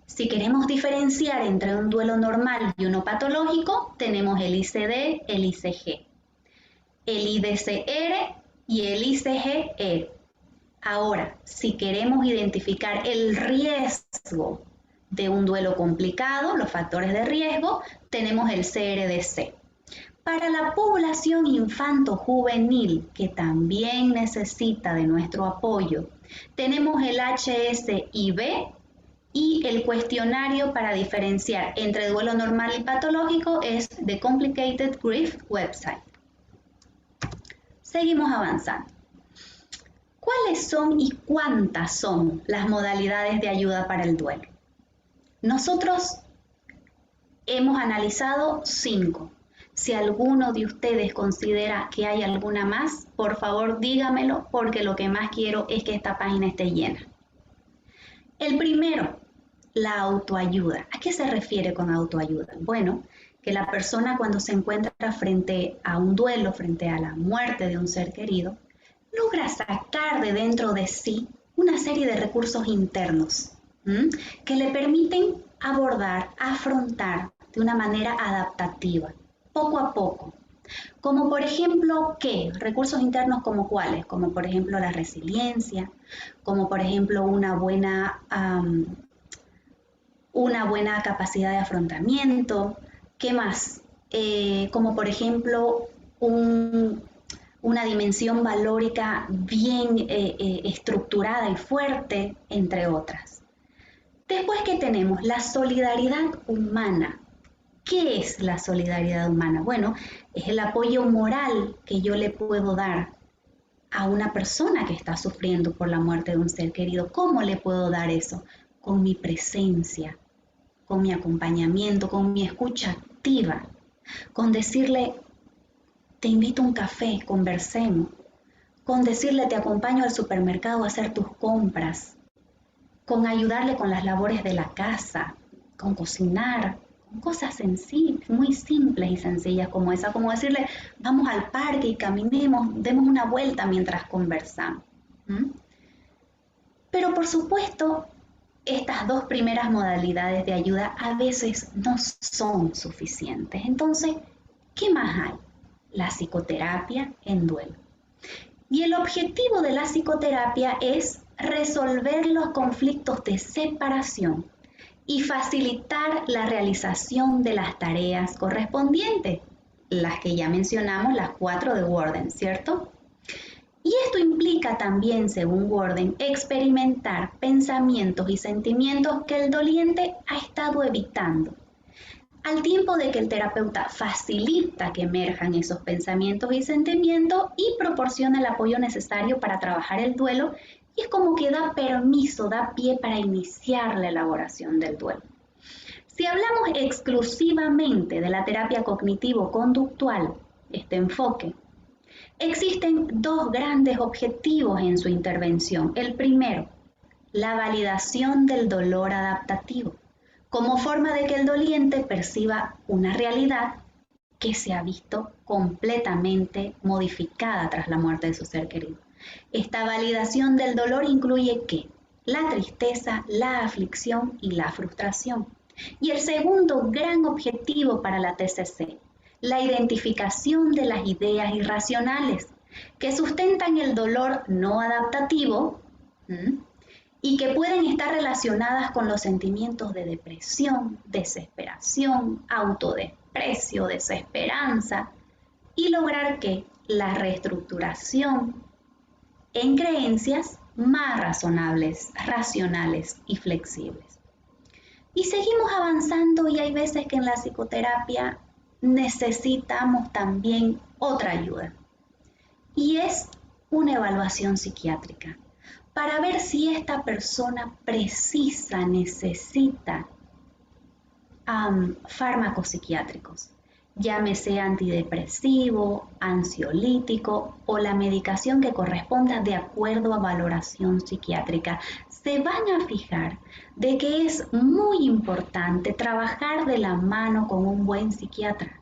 Si queremos diferenciar entre un duelo normal y uno patológico, tenemos el ICD, el ICG, el IDCR y el ICG-E. Ahora, si queremos identificar el riesgo de un duelo complicado, los factores de riesgo, tenemos el CRDC. Para la población infanto-juvenil, que también necesita de nuestro apoyo, tenemos el HSIB y el cuestionario para diferenciar entre duelo normal y patológico es The Complicated Grief Website. Seguimos avanzando. ¿Cuáles son y cuántas son las modalidades de ayuda para el duelo? Nosotros hemos analizado 5. Si alguno de ustedes considera que hay alguna más, por favor dígamelo, porque lo que más quiero es que esta página esté llena. El primero, la autoayuda. ¿A qué se refiere con autoayuda? Bueno, que la persona cuando se encuentra frente a un duelo, frente a la muerte de un ser querido, logra sacar de dentro de sí una serie de recursos internos que le permiten abordar, afrontar de una manera adaptativa, poco a poco. Como por ejemplo, ¿qué? Recursos internos como cuáles, como por ejemplo la resiliencia, como por ejemplo una buena capacidad de afrontamiento. ¿Qué más? Como por ejemplo una dimensión valórica bien estructurada y fuerte, entre otras. Después, ¿qué tenemos? La solidaridad humana. ¿Qué es la solidaridad humana? Bueno, es el apoyo moral que yo le puedo dar a una persona que está sufriendo por la muerte de un ser querido. ¿Cómo le puedo dar eso? Con mi presencia, con mi acompañamiento, con mi escucha activa, con decirle, te invito a un café, conversemos, con decirle, te acompaño al supermercado a hacer tus compras, con ayudarle con las labores de la casa, con cocinar, con cosas sencillas, muy simples y sencillas como esa, como decirle, vamos al parque y caminemos, demos una vuelta mientras conversamos. Pero por supuesto, estas 2 primeras modalidades de ayuda a veces no son suficientes. Entonces, ¿qué más hay? La psicoterapia en duelo. Y el objetivo de la psicoterapia es resolver los conflictos de separación y facilitar la realización de las tareas correspondientes, las que ya mencionamos, las 4 de Worden, ¿cierto? Y esto implica también, según Worden, experimentar pensamientos y sentimientos que el doliente ha estado evitando, al tiempo de que el terapeuta facilita que emerjan esos pensamientos y sentimientos y proporciona el apoyo necesario para trabajar el duelo, y es como que da permiso, da pie para iniciar la elaboración del duelo. Si hablamos exclusivamente de la terapia cognitivo-conductual, este enfoque, existen 2 grandes objetivos en su intervención. El primero, la validación del dolor adaptativo, como forma de que el doliente perciba una realidad que se ha visto completamente modificada tras la muerte de su ser querido. Esta validación del dolor incluye ¿qué? La tristeza, la aflicción y la frustración. Y el segundo gran objetivo para la TCC, la identificación de las ideas irracionales que sustentan el dolor no adaptativo y que pueden estar relacionadas con los sentimientos de depresión, desesperación, autodesprecio, desesperanza, y lograr que la reestructuración en creencias más razonables, racionales y flexibles. Y seguimos avanzando, y hay veces que en la psicoterapia necesitamos también otra ayuda, y es una evaluación psiquiátrica para ver si esta persona necesita fármacos psiquiátricos, llámese antidepresivo, ansiolítico o la medicación que corresponda de acuerdo a valoración psiquiátrica. Se van a fijar de que es muy importante trabajar de la mano con un buen psiquiatra.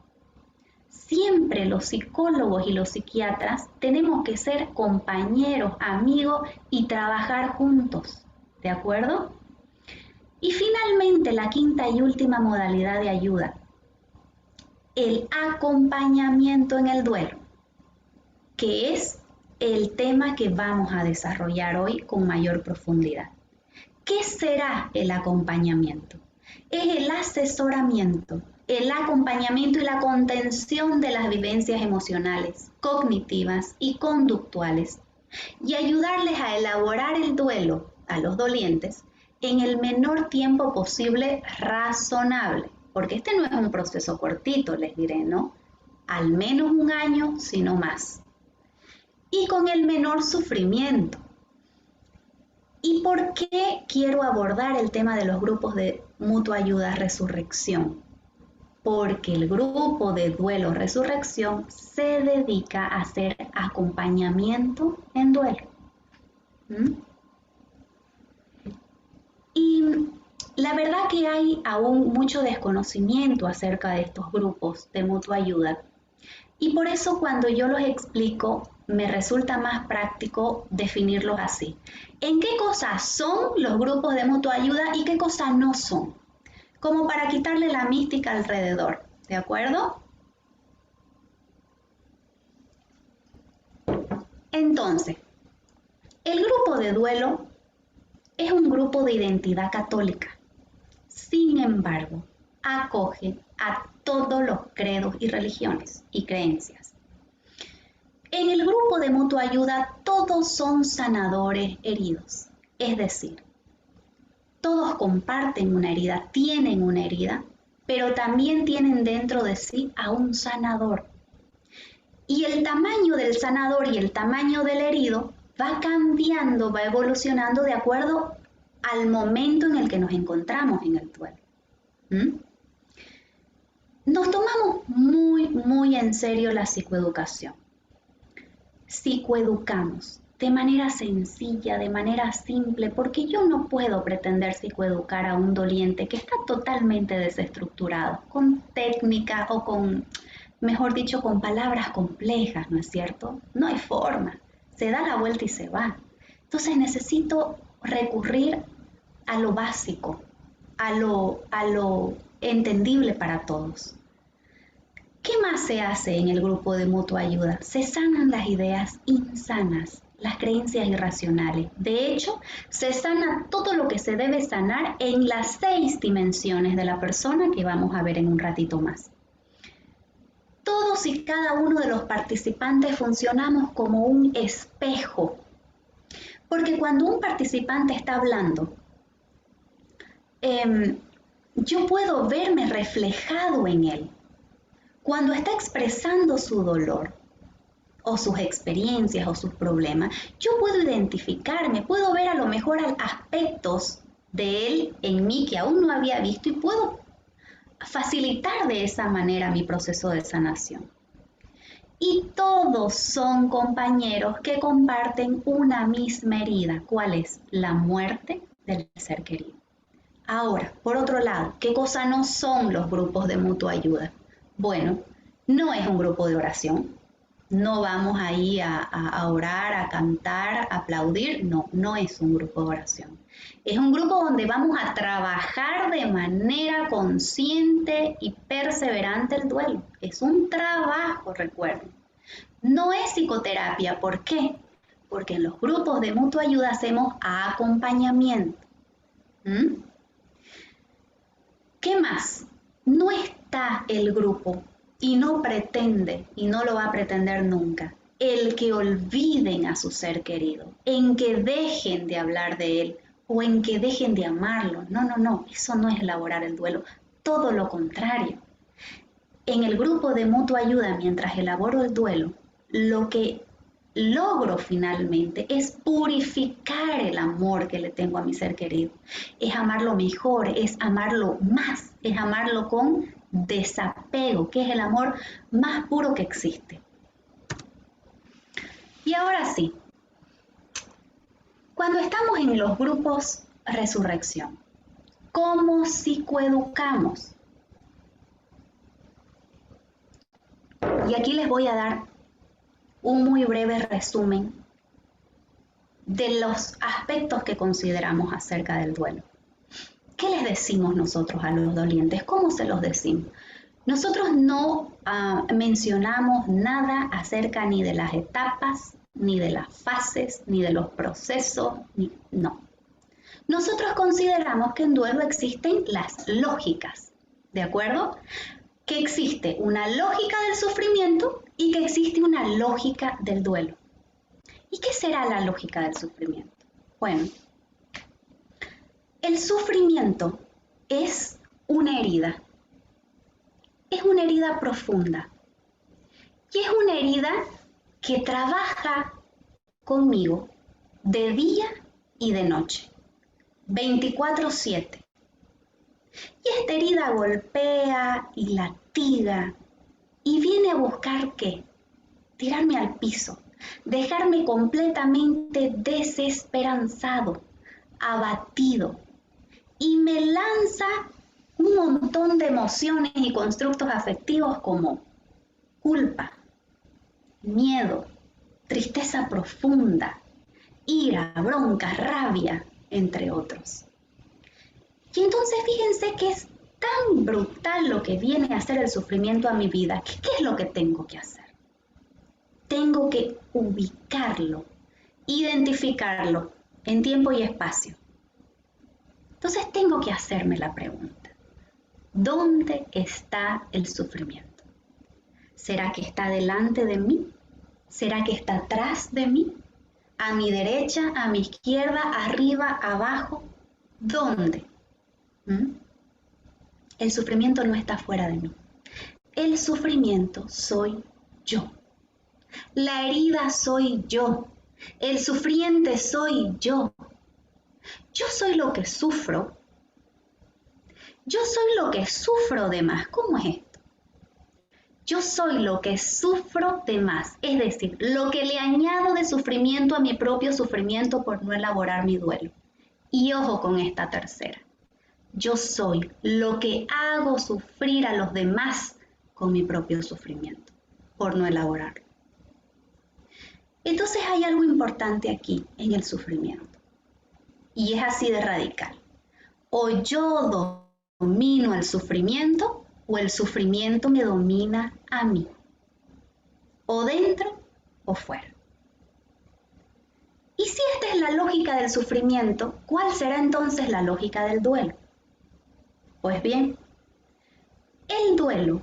Siempre los psicólogos y los psiquiatras tenemos que ser compañeros, amigos y trabajar juntos, ¿de acuerdo? Y finalmente, la 5ª y última modalidad de ayuda, el acompañamiento en el duelo, que es el tema que vamos a desarrollar hoy con mayor profundidad. ¿Qué será el acompañamiento? Es el asesoramiento, el acompañamiento y la contención de las vivencias emocionales, cognitivas y conductuales, y ayudarles a elaborar el duelo a los dolientes en el menor tiempo posible razonable, porque este no es un proceso cortito, les diré, ¿no? Al menos un año, si no más. Y con el menor sufrimiento. ¿Y por qué quiero abordar el tema de los grupos de mutua ayuda resurrección? Porque el grupo de duelo resurrección se dedica a hacer acompañamiento en duelo. Y la verdad que hay aún mucho desconocimiento acerca de estos grupos de mutua ayuda. Y por eso cuando yo los explico, me resulta más práctico definirlos así. ¿En qué cosas son los grupos de mutua ayuda y qué cosas no son? Como para quitarle la mística alrededor, ¿de acuerdo? Entonces, el grupo de duelo es un grupo de identidad católica. Sin embargo, acoge a todos los credos y religiones y creencias. En el grupo de mutua ayuda todos son sanadores heridos, es decir, todos comparten una herida, tienen una herida, pero también tienen dentro de sí a un sanador. Y el tamaño del sanador y el tamaño del herido va cambiando, va evolucionando de acuerdo al momento en el que nos encontramos en el duelo. Nos tomamos muy en serio la psicoeducación. Psicoeducamos de manera sencilla, de manera simple, porque yo no puedo pretender psicoeducar a un doliente que está totalmente desestructurado, con técnicas o con, mejor dicho, con palabras complejas, ¿no es cierto? No hay forma, se da la vuelta y se va. Entonces necesito recurrir a lo básico, a lo entendible para todos. ¿Qué más se hace en el grupo de mutua ayuda? Se sanan las ideas insanas, las creencias irracionales. De hecho, se sana todo lo que se debe sanar en las 6 dimensiones de la persona que vamos a ver en un ratito más. Todos y cada uno de los participantes funcionamos como un espejo, porque cuando un participante está hablando, yo puedo verme reflejado en él. Cuando está expresando su dolor o sus experiencias o sus problemas, yo puedo identificarme, puedo ver a lo mejor aspectos de él en mí que aún no había visto y puedo facilitar de esa manera mi proceso de sanación. Y todos son compañeros que comparten una misma herida. ¿Cuál es? La muerte del ser querido. Ahora, por otro lado, ¿qué cosa no son los grupos de mutua ayuda? Bueno, no es un grupo de oración, no vamos ahí a orar, a cantar, a aplaudir, no es un grupo de oración. Es un grupo donde vamos a trabajar de manera consciente y perseverante el duelo. Es un trabajo, recuerden. No es psicoterapia, ¿por qué? Porque en los grupos de mutua ayuda hacemos acompañamiento. ¿Qué más? No está el grupo y no pretende y no lo va a pretender nunca el que olviden a su ser querido, en que dejen de hablar de él o en que dejen de amarlo. No, eso no es elaborar el duelo, todo lo contrario. En el grupo de mutua ayuda, mientras elaboro el duelo, lo que logro finalmente es purificar el amor que le tengo a mi ser querido. Es amarlo mejor, es amarlo más, es amarlo con desapego, que es el amor más puro que existe. Y ahora sí, cuando estamos en los grupos resurrección, ¿cómo psicoeducamos? Y aquí les voy a dar un muy breve resumen de los aspectos que consideramos acerca del duelo. ¿Qué les decimos nosotros a los dolientes? ¿Cómo se los decimos? Nosotros no mencionamos nada acerca ni de las etapas, ni de las fases, ni de los procesos, no. Nosotros consideramos que en duelo existen las lógicas, ¿de acuerdo? Que existe una lógica del sufrimiento y que existe una lógica del duelo. ¿Y qué será la lógica del sufrimiento? Bueno, el sufrimiento es una herida profunda y es una herida que trabaja conmigo de día y de noche, 24/7. Y esta herida golpea y latiga y viene a buscar ¿qué? Tirarme al piso, dejarme completamente desesperanzado, abatido, y me lanza un montón de emociones y constructos afectivos como culpa, miedo, tristeza profunda, ira, bronca, rabia, entre otros. Y entonces fíjense que es tan brutal lo que viene a hacer el sufrimiento a mi vida. ¿Qué es lo que tengo que hacer? Tengo que ubicarlo, identificarlo en tiempo y espacio. Entonces tengo que hacerme la pregunta, ¿dónde está el sufrimiento? ¿Será que está delante de mí? ¿Será que está atrás de mí? ¿A mi derecha, a mi izquierda, arriba, abajo? ¿Dónde? El sufrimiento no está fuera de mí. El sufrimiento soy yo. La herida soy yo. El sufriente soy yo. Yo soy lo que sufro. Yo soy lo que sufro de más. ¿Cómo es esto? Yo soy lo que sufro de más. Es decir, lo que le añado de sufrimiento a mi propio sufrimiento por no elaborar mi duelo. Y ojo con esta tercera. Yo soy lo que hago sufrir a los demás con mi propio sufrimiento, por no elaborarlo. Entonces hay algo importante aquí en el sufrimiento, y es así de radical. O yo domino el sufrimiento, o el sufrimiento me domina a mí. O dentro o fuera. Y si esta es la lógica del sufrimiento, ¿cuál será entonces la lógica del duelo? Pues bien, el duelo,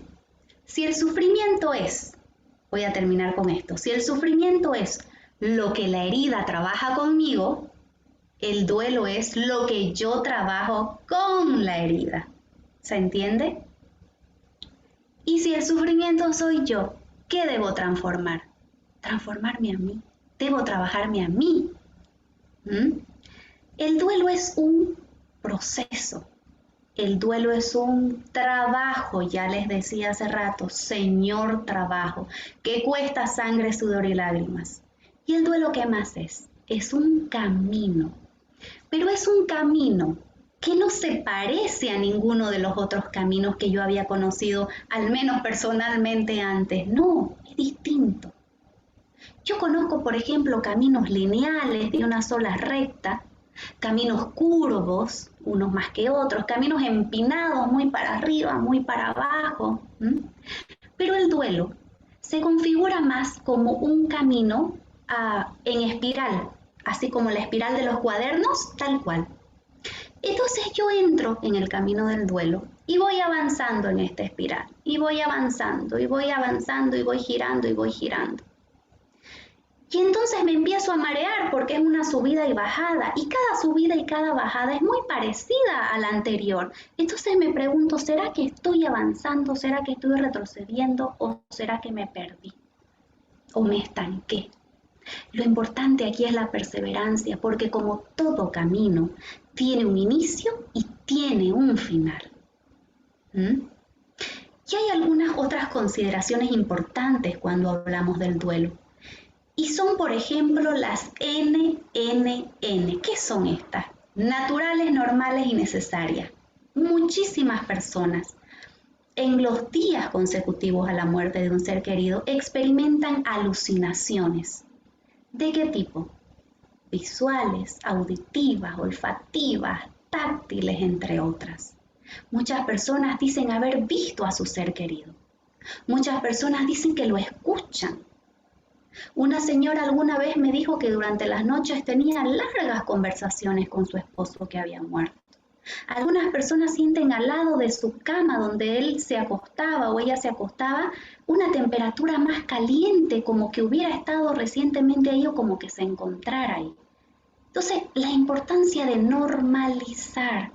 si el sufrimiento es, voy a terminar con esto, si el sufrimiento es lo que la herida trabaja conmigo, el duelo es lo que yo trabajo con la herida. ¿Se entiende? Y si el sufrimiento soy yo, ¿qué debo transformar? Transformarme a mí. Debo trabajarme a mí. El duelo es un proceso. El duelo es un trabajo, ya les decía hace rato, señor trabajo, que cuesta sangre, sudor y lágrimas. ¿Y el duelo qué más es? Es un camino, pero es un camino que no se parece a ninguno de los otros caminos que yo había conocido, al menos personalmente antes. No, es distinto. Yo conozco, por ejemplo, caminos lineales de una sola recta, caminos curvos, unos más que otros, caminos empinados, muy para arriba, muy para abajo. Pero el duelo se configura más como un camino en espiral, así como la espiral de los cuadernos, tal cual. Entonces yo entro en el camino del duelo y voy avanzando en esta espiral, y voy avanzando, y voy avanzando, y voy girando, y voy girando. Y entonces me empiezo a marear porque es una subida y bajada, y cada subida y cada bajada es muy parecida a la anterior. Entonces me pregunto, ¿será que estoy avanzando? ¿Será que estoy retrocediendo? ¿O será que me perdí? ¿O me estanqué? Lo importante aquí es la perseverancia, porque como todo camino, tiene un inicio y tiene un final. Y hay algunas otras consideraciones importantes cuando hablamos del duelo. Y son, por ejemplo, las NNN. ¿Qué son estas? Naturales, normales y necesarias. Muchísimas personas en los días consecutivos a la muerte de un ser querido experimentan alucinaciones. ¿De qué tipo? Visuales, auditivas, olfativas, táctiles, entre otras. Muchas personas dicen haber visto a su ser querido. Muchas personas dicen que lo escuchan. Una señora alguna vez me dijo que durante las noches tenía largas conversaciones con su esposo que había muerto. Algunas personas sienten al lado de su cama donde él se acostaba o ella se acostaba una temperatura más caliente, como que hubiera estado recientemente ahí o como que se encontrara ahí. Entonces, la importancia de normalizar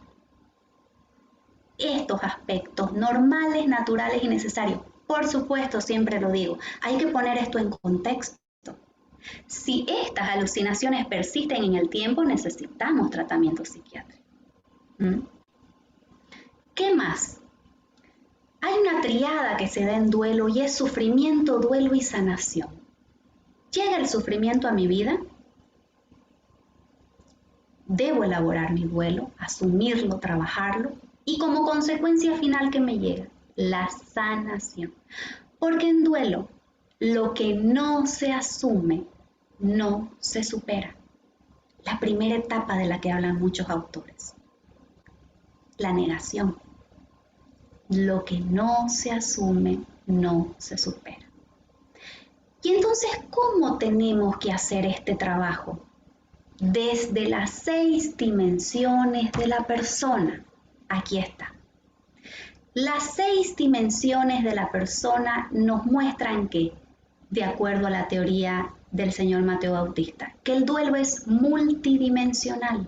estos aspectos normales, naturales y necesarios. Por supuesto, siempre lo digo, hay que poner esto en contexto. Si estas alucinaciones persisten en el tiempo, necesitamos tratamiento psiquiátrico. ¿Qué más? Hay una triada que se da en duelo y es sufrimiento, duelo y sanación. ¿Llega el sufrimiento a mi vida? Debo elaborar mi duelo, asumirlo, trabajarlo y como consecuencia final que me llega, la sanación. Porque en duelo, lo que no se asume, no se supera. La primera etapa de la que hablan muchos autores. La negación. Lo que no se asume, no se supera. Y entonces, ¿cómo tenemos que hacer este trabajo? Desde las 6 dimensiones de la persona. Aquí está. Las 6 dimensiones de la persona nos muestran que, de acuerdo a la teoría del señor Mateo Bautista, que el duelo es multidimensional.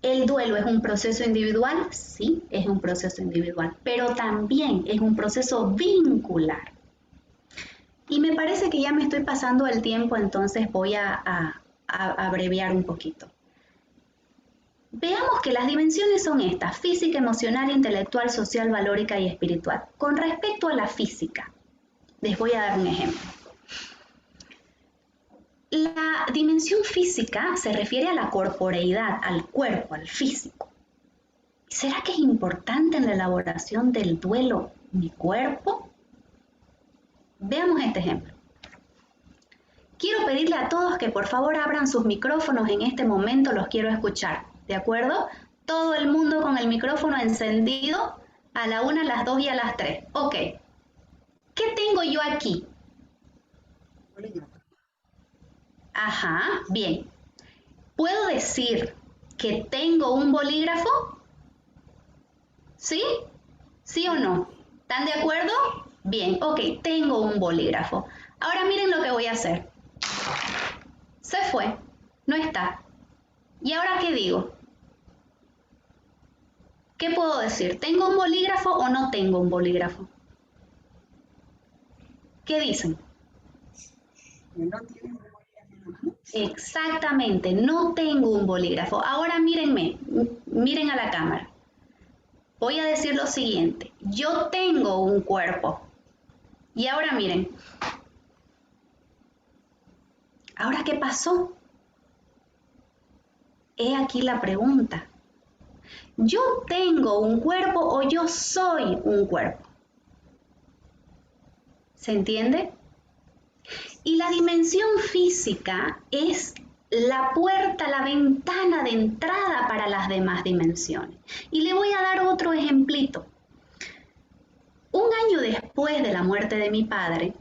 ¿El duelo es un proceso individual? Sí, es un proceso individual, pero también es un proceso vincular. Y me parece que ya me estoy pasando el tiempo, entonces voy a abreviar un poquito. Veamos que las dimensiones son estas: física, emocional, intelectual, social, valórica y espiritual. Con respecto a la física, les voy a dar un ejemplo. La dimensión física se refiere a la corporeidad, al cuerpo, al físico. ¿Será que es importante en la elaboración del duelo mi cuerpo? Veamos este ejemplo. Quiero pedirle a todos que por favor abran sus micrófonos en este momento, los quiero escuchar, ¿de acuerdo? Todo el mundo con el micrófono encendido a la 1, a las 2 y a las 3. Ok. ¿Qué tengo yo aquí? Ajá, bien. ¿Puedo decir que tengo un bolígrafo? ¿Sí? ¿Sí o no? ¿Están de acuerdo? Bien, ok, tengo un bolígrafo. Ahora miren lo que voy a hacer. Se fue, no está. ¿Y ahora qué digo? ¿Qué puedo decir? ¿Tengo un bolígrafo o no tengo un bolígrafo? ¿Qué dicen? No tiene un bolígrafo. Exactamente, no tengo un bolígrafo. Ahora mírenme, miren a la cámara. Voy a decir lo siguiente: yo tengo un cuerpo. Y ahora miren. ¿Ahora qué pasó? He aquí la pregunta. ¿Yo tengo un cuerpo o yo soy un cuerpo? ¿Se entiende? Y la dimensión física es la puerta, la ventana de entrada para las demás dimensiones. Y le voy a dar otro ejemplito. Un año después de la muerte de mi padre,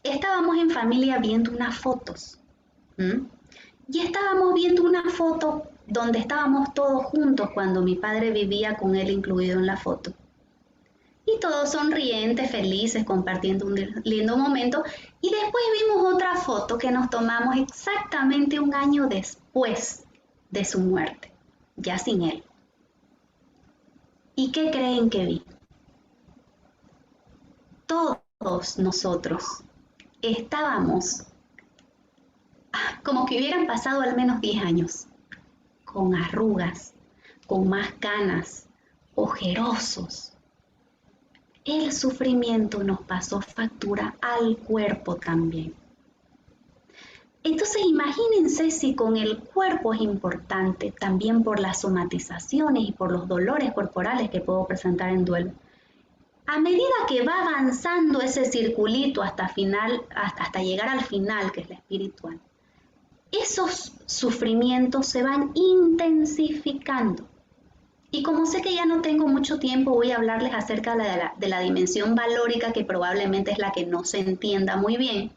estábamos en familia viendo unas fotos. Y estábamos viendo una foto donde estábamos todos juntos cuando mi padre vivía, con él incluido en la foto. Y todos sonrientes, felices, compartiendo un lindo momento. Y después vimos otra foto que nos tomamos exactamente un año después de su muerte, ya sin él. ¿Y qué creen que vi? Todos nosotros estábamos como que hubieran pasado al menos 10 años, con arrugas, con más canas, ojerosos. El sufrimiento nos pasó factura al cuerpo también. Entonces imagínense si con el cuerpo es importante, también por las somatizaciones y por los dolores corporales que puedo presentar en duelo. A medida que va avanzando ese circulito hasta llegar al final, que es la espiritual, esos sufrimientos se van intensificando. Y como sé que ya no tengo mucho tiempo, voy a hablarles acerca de la dimensión valórica, que probablemente es la que no se entienda muy bien.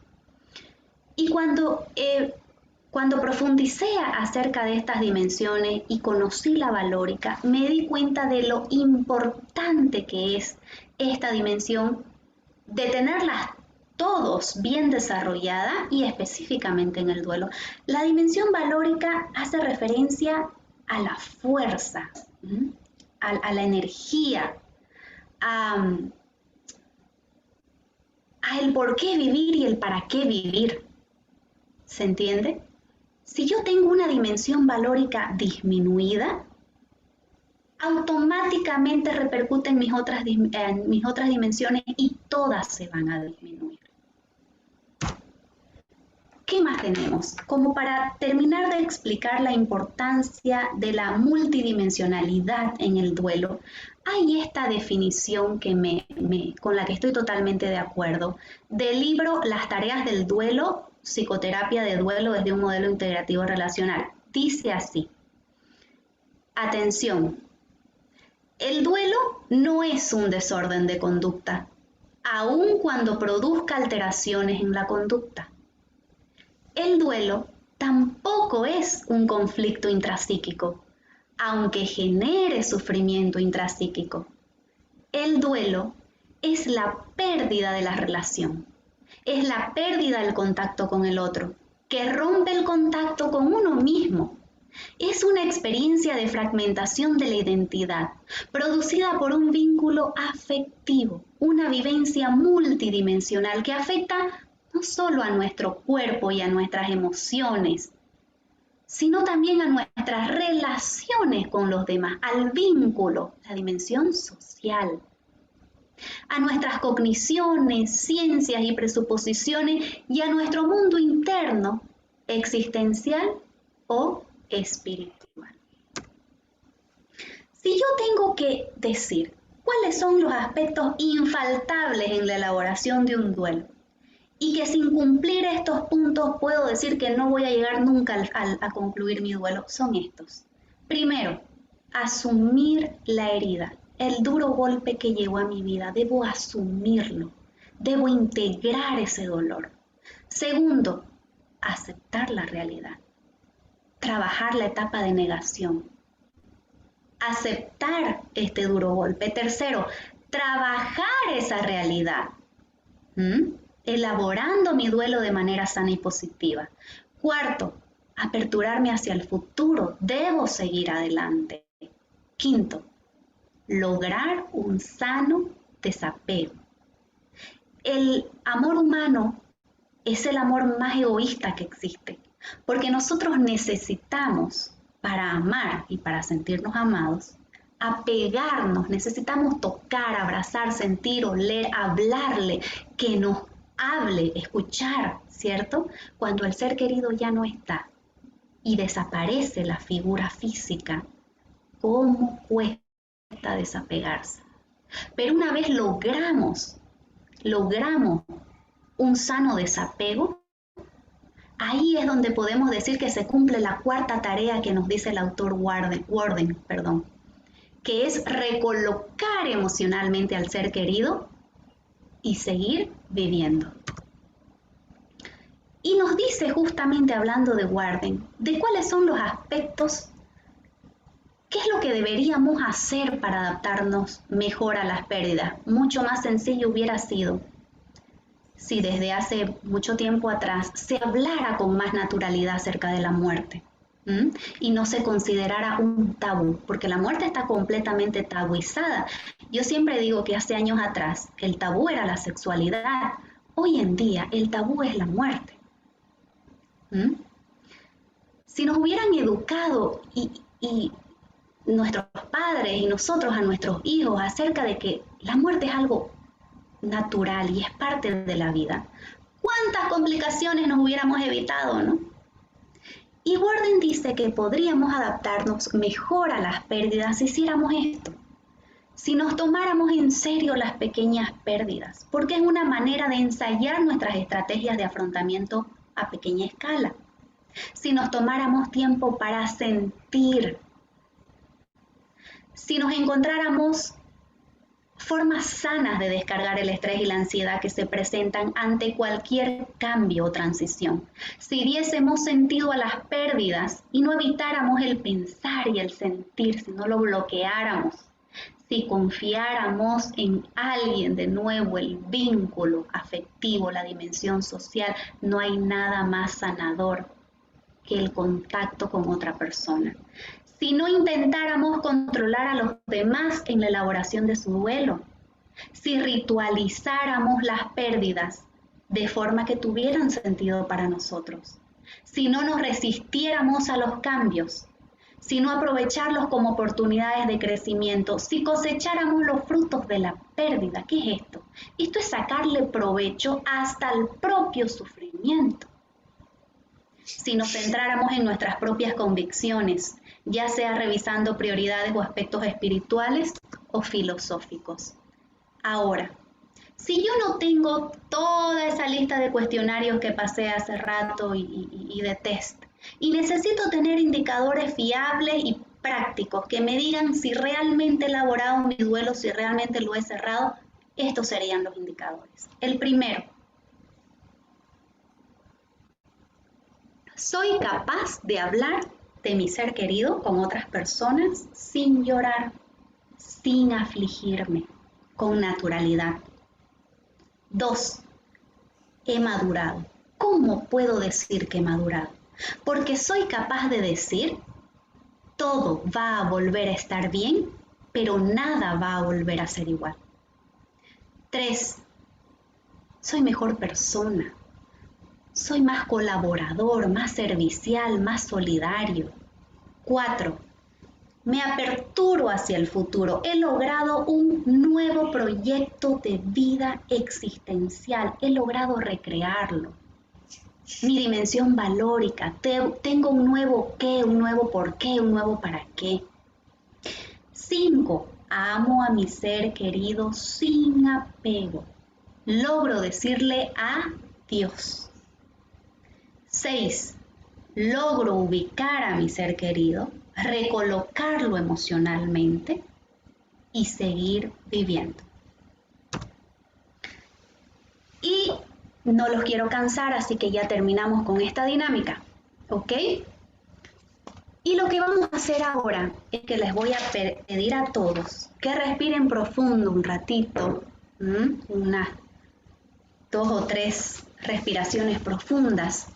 Y cuando profundicé acerca de estas dimensiones y conocí la valórica, me di cuenta de lo importante que es esta dimensión, de tenerlas todos bien desarrollada y específicamente en el duelo. La dimensión valórica hace referencia a la fuerza, a la energía, a el por qué vivir y el para qué vivir. ¿Se entiende? Si yo tengo una dimensión valórica disminuida, automáticamente repercute en mis otras dimensiones y todas se van a disminuir. ¿Qué más tenemos? Como para terminar de explicar la importancia de la multidimensionalidad en el duelo, hay esta definición con la que estoy totalmente de acuerdo, del libro Las tareas del duelo, psicoterapia de duelo desde un modelo integrativo relacional. Dice así, atención, el duelo no es un desorden de conducta, aun cuando produzca alteraciones en la conducta. El duelo tampoco es un conflicto intrapsíquico, aunque genere sufrimiento intrapsíquico. El duelo es la pérdida de la relación, es la pérdida del contacto con el otro, que rompe el contacto con uno mismo. Es una experiencia de fragmentación de la identidad, producida por un vínculo afectivo, una vivencia multidimensional que afecta no solo a nuestro cuerpo y a nuestras emociones, sino también a nuestras relaciones con los demás, al vínculo, la dimensión social, a nuestras cogniciones, ciencias y presuposiciones y a nuestro mundo interno, existencial o espiritual. Si yo tengo que decir cuáles son los aspectos infaltables en la elaboración de un duelo, y que sin cumplir estos puntos puedo decir que no voy a llegar nunca a concluir mi duelo, son estos. Primero, asumir la herida, el duro golpe que llegó a mi vida, debo asumirlo, debo integrar ese dolor. Segundo, aceptar la realidad, trabajar la etapa de negación, aceptar este duro golpe. Tercero, trabajar esa realidad. Elaborando mi duelo de manera sana y positiva. Cuarto, aperturarme hacia el futuro. Debo seguir adelante. Quinto, lograr un sano desapego. El amor humano es el amor más egoísta que existe, porque nosotros necesitamos, para amar y para sentirnos amados, apegarnos, necesitamos tocar, abrazar, sentir, oler, hablarle, que nos hable, escuchar, ¿cierto? Cuando el ser querido ya no está y desaparece la figura física, ¿cómo cuesta desapegarse? Pero una vez logramos un sano desapego, ahí es donde podemos decir que se cumple la cuarta tarea que nos dice el autor Worden, que es recolocar emocionalmente al ser querido y seguir viviendo. Y nos dice justamente hablando de Worden, de cuáles son los aspectos, qué es lo que deberíamos hacer para adaptarnos mejor a las pérdidas. Mucho más sencillo hubiera sido si desde hace mucho tiempo atrás se hablara con más naturalidad acerca de la muerte y no se considerara un tabú, porque la muerte está completamente tabuizada. Yo siempre digo que hace años atrás el tabú era la sexualidad, hoy en día el tabú es la muerte. Si nos hubieran educado y nuestros padres y nosotros a nuestros hijos acerca de que la muerte es algo natural y es parte de la vida, ¿cuántas complicaciones nos hubiéramos evitado, no? Y Worden dice que podríamos adaptarnos mejor a las pérdidas si hiciéramos esto, si nos tomáramos en serio las pequeñas pérdidas, porque es una manera de ensayar nuestras estrategias de afrontamiento a pequeña escala. Si nos tomáramos tiempo para sentir, si nos encontráramos formas sanas de descargar el estrés y la ansiedad que se presentan ante cualquier cambio o transición. Si diésemos sentido a las pérdidas y no evitáramos el pensar y el sentir, si no lo bloqueáramos, si confiáramos en alguien de nuevo, el vínculo afectivo, la dimensión social, no hay nada más sanador que el contacto con otra persona. Si no intentáramos controlar a los demás en la elaboración de su duelo, si ritualizáramos las pérdidas de forma que tuvieran sentido para nosotros, si no nos resistiéramos a los cambios, si no aprovecharlos como oportunidades de crecimiento, si cosecháramos los frutos de la pérdida. ¿Qué es esto? Esto es sacarle provecho hasta el propio sufrimiento. Si nos centráramos en nuestras propias convicciones, ya sea revisando prioridades o aspectos espirituales o filosóficos. Ahora, si yo no tengo toda esa lista de cuestionarios que pasé hace rato y de test, y necesito tener indicadores fiables y prácticos que me digan si realmente he elaborado mi duelo, si realmente lo he cerrado, estos serían los indicadores. El primero, soy capaz de hablar de mi ser querido con otras personas sin llorar, sin afligirme, con naturalidad. 2. He madurado. ¿Cómo puedo decir que he madurado? Porque soy capaz de decir, todo va a volver a estar bien, pero nada va a volver a ser igual. 3. Soy mejor persona. Soy más colaborador, más servicial, más solidario. 4. Me aperturo hacia el futuro. He logrado un nuevo proyecto de vida existencial. He logrado recrearlo. Mi dimensión valórica. Tengo un nuevo qué, un nuevo por qué, un nuevo para qué. 5. Amo a mi ser querido sin apego. Logro decirle adiós. 6. Logro ubicar a mi ser querido, recolocarlo emocionalmente y seguir viviendo. Y no los quiero cansar, así que ya terminamos con esta dinámica, ¿ok? Y lo que vamos a hacer ahora es que les voy a pedir a todos que respiren profundo un ratito, unas 2 o 3 respiraciones profundas.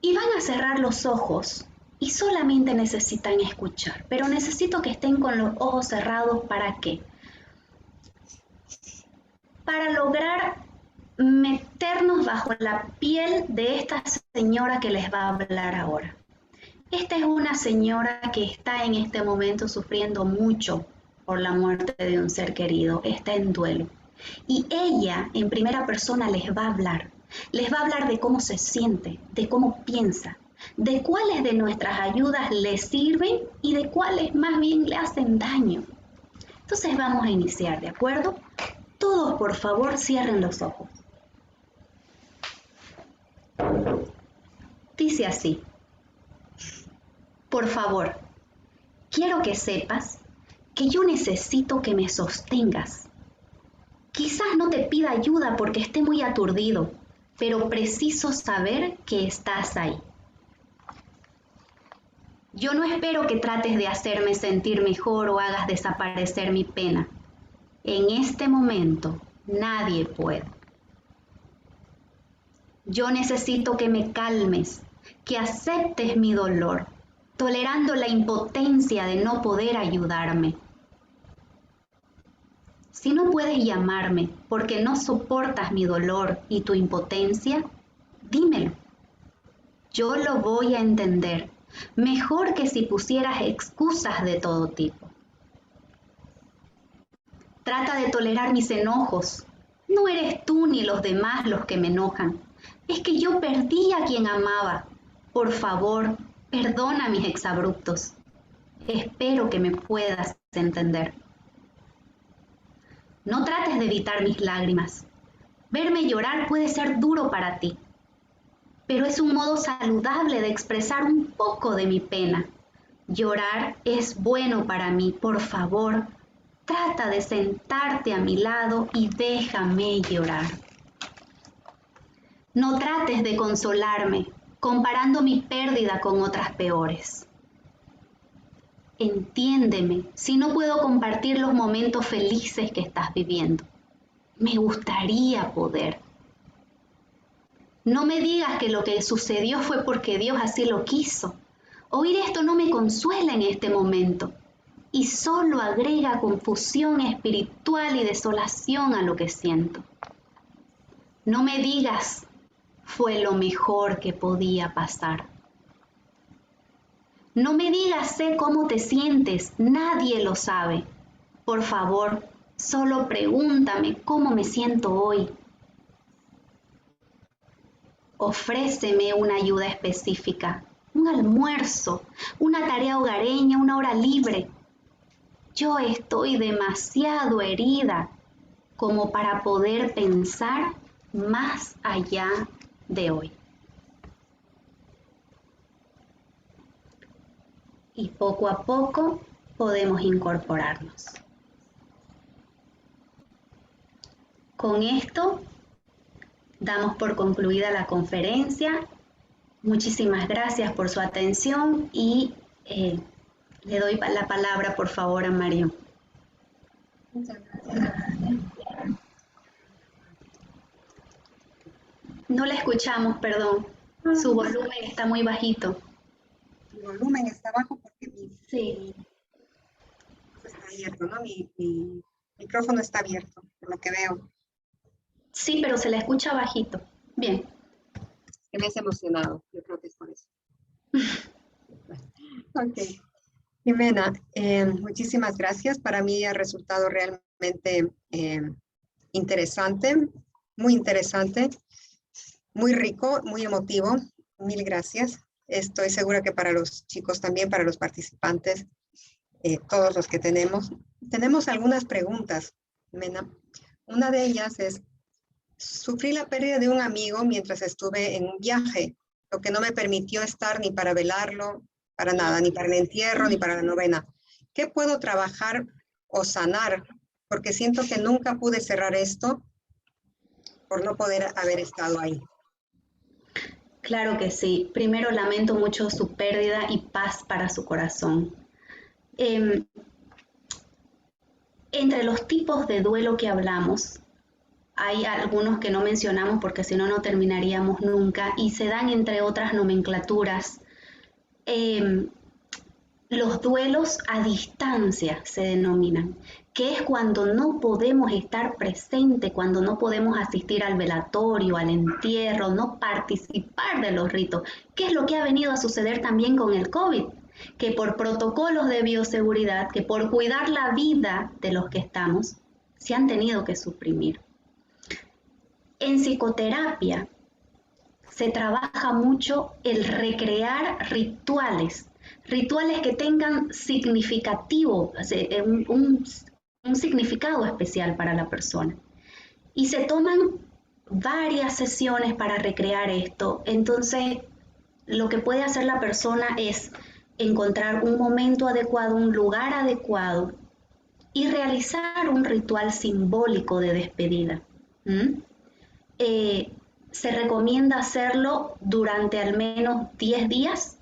Y van a cerrar los ojos y solamente necesitan escuchar, pero necesito que estén con los ojos cerrados. ¿Para qué? Para lograr meternos bajo la piel de esta señora que les va a hablar ahora. Esta es una señora que está en este momento sufriendo mucho por la muerte de un ser querido, está en duelo. Y ella en primera persona les va a hablar. Les va a hablar de cómo se siente, de cómo piensa, de cuáles de nuestras ayudas le sirven y de cuáles más bien le hacen daño. Entonces vamos a iniciar, ¿de acuerdo? Todos, por favor, cierren los ojos. Dice así: por favor, quiero que sepas que yo necesito que me sostengas. Quizás no te pida ayuda porque esté muy aturdido, pero preciso saber que estás ahí. Yo no espero que trates de hacerme sentir mejor o hagas desaparecer mi pena. En este momento, nadie puede. Yo necesito que me calmes, que aceptes mi dolor, tolerando la impotencia de no poder ayudarme. Si no puedes llamarme porque no soportas mi dolor y tu impotencia, dímelo. Yo lo voy a entender, mejor que si pusieras excusas de todo tipo. Trata de tolerar mis enojos. No eres tú ni los demás los que me enojan. Es que yo perdí a quien amaba. Por favor, perdona mis exabruptos. Espero que me puedas entender. No trates de evitar mis lágrimas. Verme llorar puede ser duro para ti, pero es un modo saludable de expresar un poco de mi pena. Llorar es bueno para mí, por favor, trata de sentarte a mi lado y déjame llorar. No trates de consolarme comparando mi pérdida con otras peores. Entiéndeme si no puedo compartir los momentos felices que estás viviendo. Me gustaría poder. No me digas que lo que sucedió fue porque Dios así lo quiso. Oír esto no me consuela en este momento y solo agrega confusión espiritual y desolación a lo que siento. No me digas, fue lo mejor que podía pasar. No me digas, sé cómo te sientes, nadie lo sabe. Por favor, solo pregúntame cómo me siento hoy. Ofréceme una ayuda específica, un almuerzo, una tarea hogareña, una hora libre. Yo estoy demasiado herida como para poder pensar más allá de hoy. Y poco a poco podemos incorporarnos. Con esto damos por concluida la conferencia. Muchísimas gracias por su atención y le doy la palabra, por favor, a Mario. Muchas gracias. No la escuchamos, perdón. Su volumen está muy bajito. Mi volumen está bajo porque Sí. está abierto, ¿no? Mi micrófono está abierto, por lo que veo. Sí, pero se la escucha bajito. Bien. Que me has emocionado, yo creo que es por eso. Ok. Jimena, muchísimas gracias. Para mí ha resultado realmente interesante, muy rico, muy emotivo. Mil gracias. Estoy segura que para los chicos también, para los participantes, todos los que tenemos algunas preguntas, Jimena. Una de ellas es, sufrí la pérdida de un amigo mientras estuve en un viaje, lo que no me permitió estar ni para velarlo, para nada, ni para el entierro, ni para la novena. ¿Qué puedo trabajar o sanar? Porque siento que nunca pude cerrar esto por no poder haber estado ahí. Claro que sí. Primero lamento mucho su pérdida y paz para su corazón. Entre los tipos de duelo que hablamos, hay algunos que no mencionamos porque si no, no terminaríamos nunca y se dan entre otras nomenclaturas. Los duelos a distancia se denominan, que es cuando no podemos estar presente, cuando no podemos asistir al velatorio, al entierro, no participar de los ritos, que es lo que ha venido a suceder también con el COVID, que por protocolos de bioseguridad, que por cuidar la vida de los que estamos, se han tenido que suprimir. En psicoterapia se trabaja mucho el recrear rituales que tengan significativo, un significado especial para la persona. Y se toman varias sesiones para recrear esto. Entonces, lo que puede hacer la persona es encontrar un momento adecuado, un lugar adecuado y realizar un ritual simbólico de despedida. Se recomienda hacerlo durante al menos 10 días,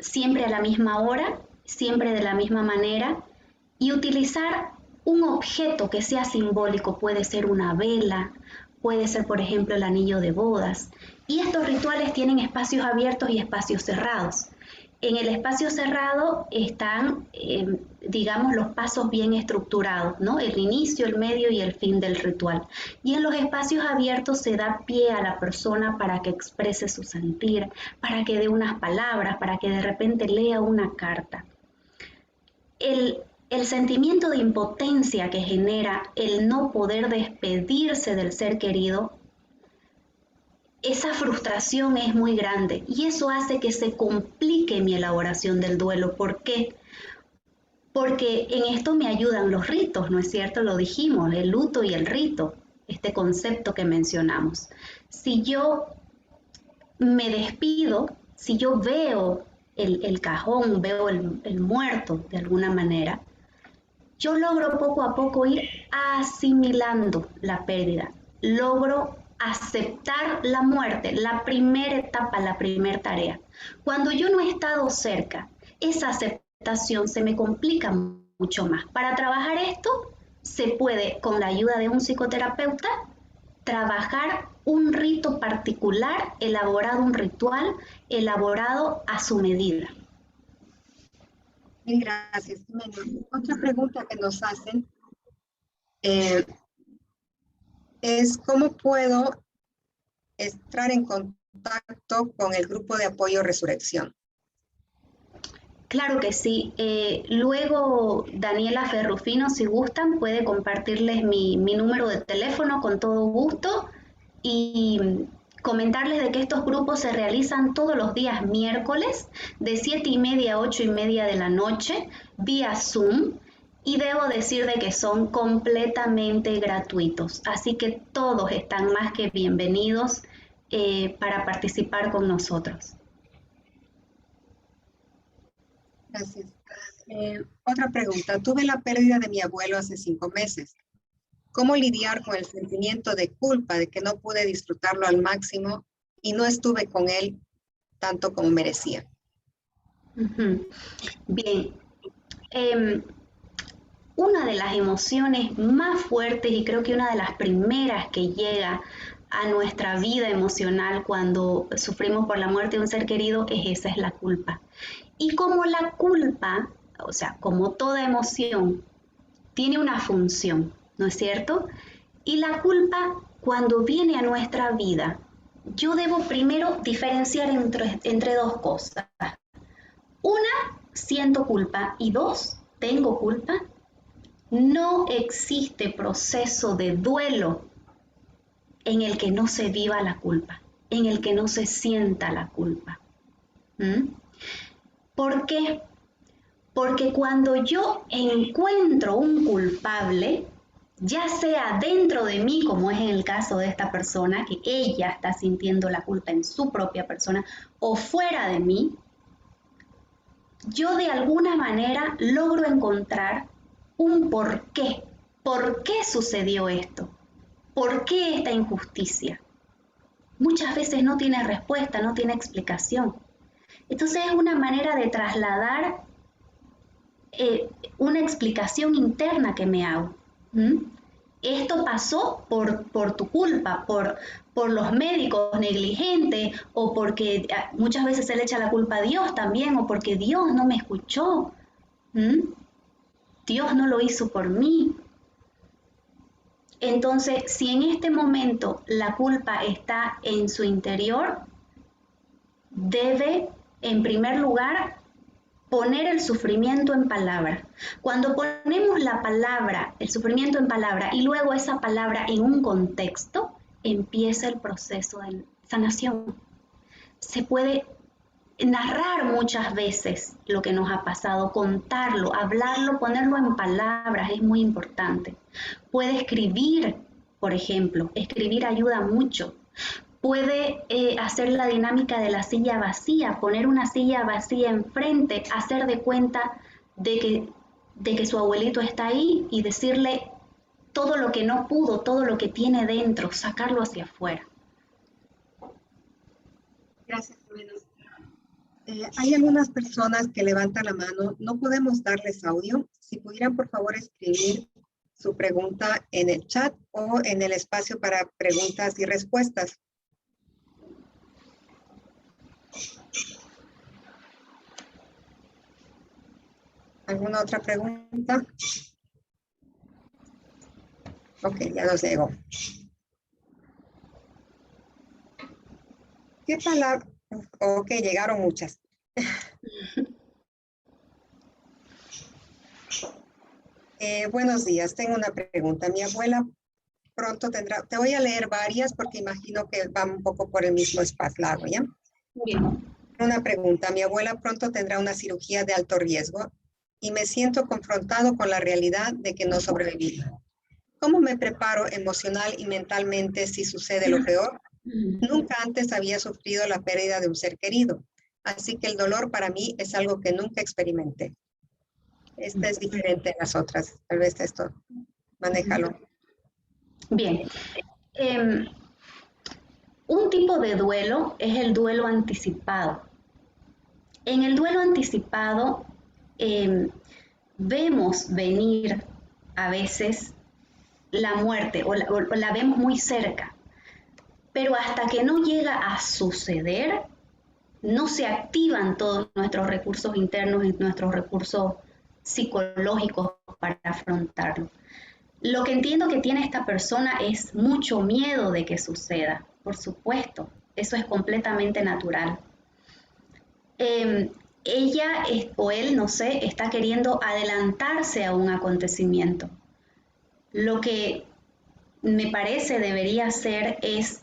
siempre a la misma hora, siempre de la misma manera, y utilizar un objeto que sea simbólico. Puede ser una vela, puede ser, por ejemplo, el anillo de bodas. Y estos rituales tienen espacios abiertos y espacios cerrados. En el espacio cerrado están, digamos, los pasos bien estructurados, ¿no? El inicio, el medio y el fin del ritual. Y en los espacios abiertos se da pie a la persona para que exprese su sentir, para que dé unas palabras, para que de repente lea una carta. El sentimiento de impotencia que genera el no poder despedirse del ser querido, esa frustración es muy grande y eso hace que se complique mi elaboración del duelo. ¿Por qué? Porque en esto me ayudan los ritos, ¿no es cierto? Lo dijimos, el luto y el rito, este concepto que mencionamos. Si yo me despido, si yo veo el cajón, veo el muerto de alguna manera, yo logro poco a poco ir asimilando la pérdida, logro aceptar la muerte, la primera etapa, la primera tarea. Cuando yo no he estado cerca, esa aceptación se me complica mucho más. Para trabajar esto, se puede, con la ayuda de un psicoterapeuta, trabajar un rito particular, elaborado un ritual, elaborado a su medida. Bien, gracias, Jimena. Otra pregunta que nos hacen es ¿cómo puedo entrar en contacto con el grupo de apoyo Resurrección? Claro que sí. Luego, Daniela Ferrufino, si gustan, puede compartirles mi número de teléfono con todo gusto y comentarles de que estos grupos se realizan todos los días miércoles de 7:30 a 8:30 de la noche vía Zoom, y debo decir de que son completamente gratuitos. Así que todos están más que bienvenidos para participar con nosotros. Gracias. Otra pregunta. Tuve la pérdida de mi abuelo hace 5 meses. ¿Cómo lidiar con el sentimiento de culpa de que no pude disfrutarlo al máximo y no estuve con él tanto como merecía? Bien. Una de las emociones más fuertes y creo que una de las primeras que llega a nuestra vida emocional cuando sufrimos por la muerte de un ser querido es la culpa. Y como la culpa, o sea, como toda emoción, tiene una función, ¿no es cierto? Y la culpa, cuando viene a nuestra vida, yo debo primero diferenciar entre dos cosas. Una, siento culpa, y dos, tengo culpa. No existe proceso de duelo en el que no se viva la culpa, en el que no se sienta la culpa. ¿Por qué? Porque cuando yo encuentro un culpable, ya sea dentro de mí, como es en el caso de esta persona, que ella está sintiendo la culpa en su propia persona, o fuera de mí, yo de alguna manera logro encontrar un porqué. ¿Por qué sucedió esto? ¿Por qué esta injusticia? Muchas veces no tiene respuesta, no tiene explicación. Entonces es una manera de trasladar una explicación interna que me hago. Esto pasó por tu culpa, por los médicos negligentes, o porque muchas veces se le echa la culpa a Dios también, o porque Dios no me escuchó. Dios no lo hizo por mí. Entonces, si en este momento la culpa está en su interior, debe, en primer lugar, poner el sufrimiento en palabra. Cuando ponemos la palabra, el sufrimiento en palabra, y luego esa palabra en un contexto, empieza el proceso de sanación. Se puede narrar muchas veces lo que nos ha pasado, contarlo, hablarlo, ponerlo en palabras, es muy importante. Puede escribir, por ejemplo, escribir ayuda mucho. Puede hacer la dinámica de la silla vacía, poner una silla vacía enfrente, hacer de cuenta de que su abuelito está ahí y decirle todo lo que no pudo, todo lo que tiene dentro, sacarlo hacia afuera. Gracias, Jimena. Hay algunas personas que levantan la mano. No podemos darles audio. Si pudieran, por favor, escribir su pregunta en el chat o en el espacio para preguntas y respuestas. ¿Alguna otra pregunta? Ok, ya nos llegó. ¿Qué palabra? Ok, llegaron muchas. Buenos días, tengo una pregunta. Mi abuela pronto tendrá, te voy a leer varias porque imagino que van un poco por el mismo espacio largo, ¿ya? Bien. Una pregunta. Mi abuela pronto tendrá una cirugía de alto riesgo y me siento confrontado con la realidad de que no sobreviví. ¿Cómo me preparo emocional y mentalmente si sucede lo peor? Nunca antes había sufrido la pérdida de un ser querido, así que el dolor para mí es algo que nunca experimenté. Esta es diferente a las otras. Tal vez esto, manéjalo. Bien. Un tipo de duelo es el duelo anticipado. En el duelo anticipado vemos venir a veces la muerte o la vemos muy cerca, pero hasta que no llega a suceder, no se activan todos nuestros recursos internos y nuestros recursos psicológicos para afrontarlo. Lo que entiendo que tiene esta persona es mucho miedo de que suceda, por supuesto, eso es completamente natural. Ella o él, no sé, está queriendo adelantarse a un acontecimiento. Lo que me parece debería hacer es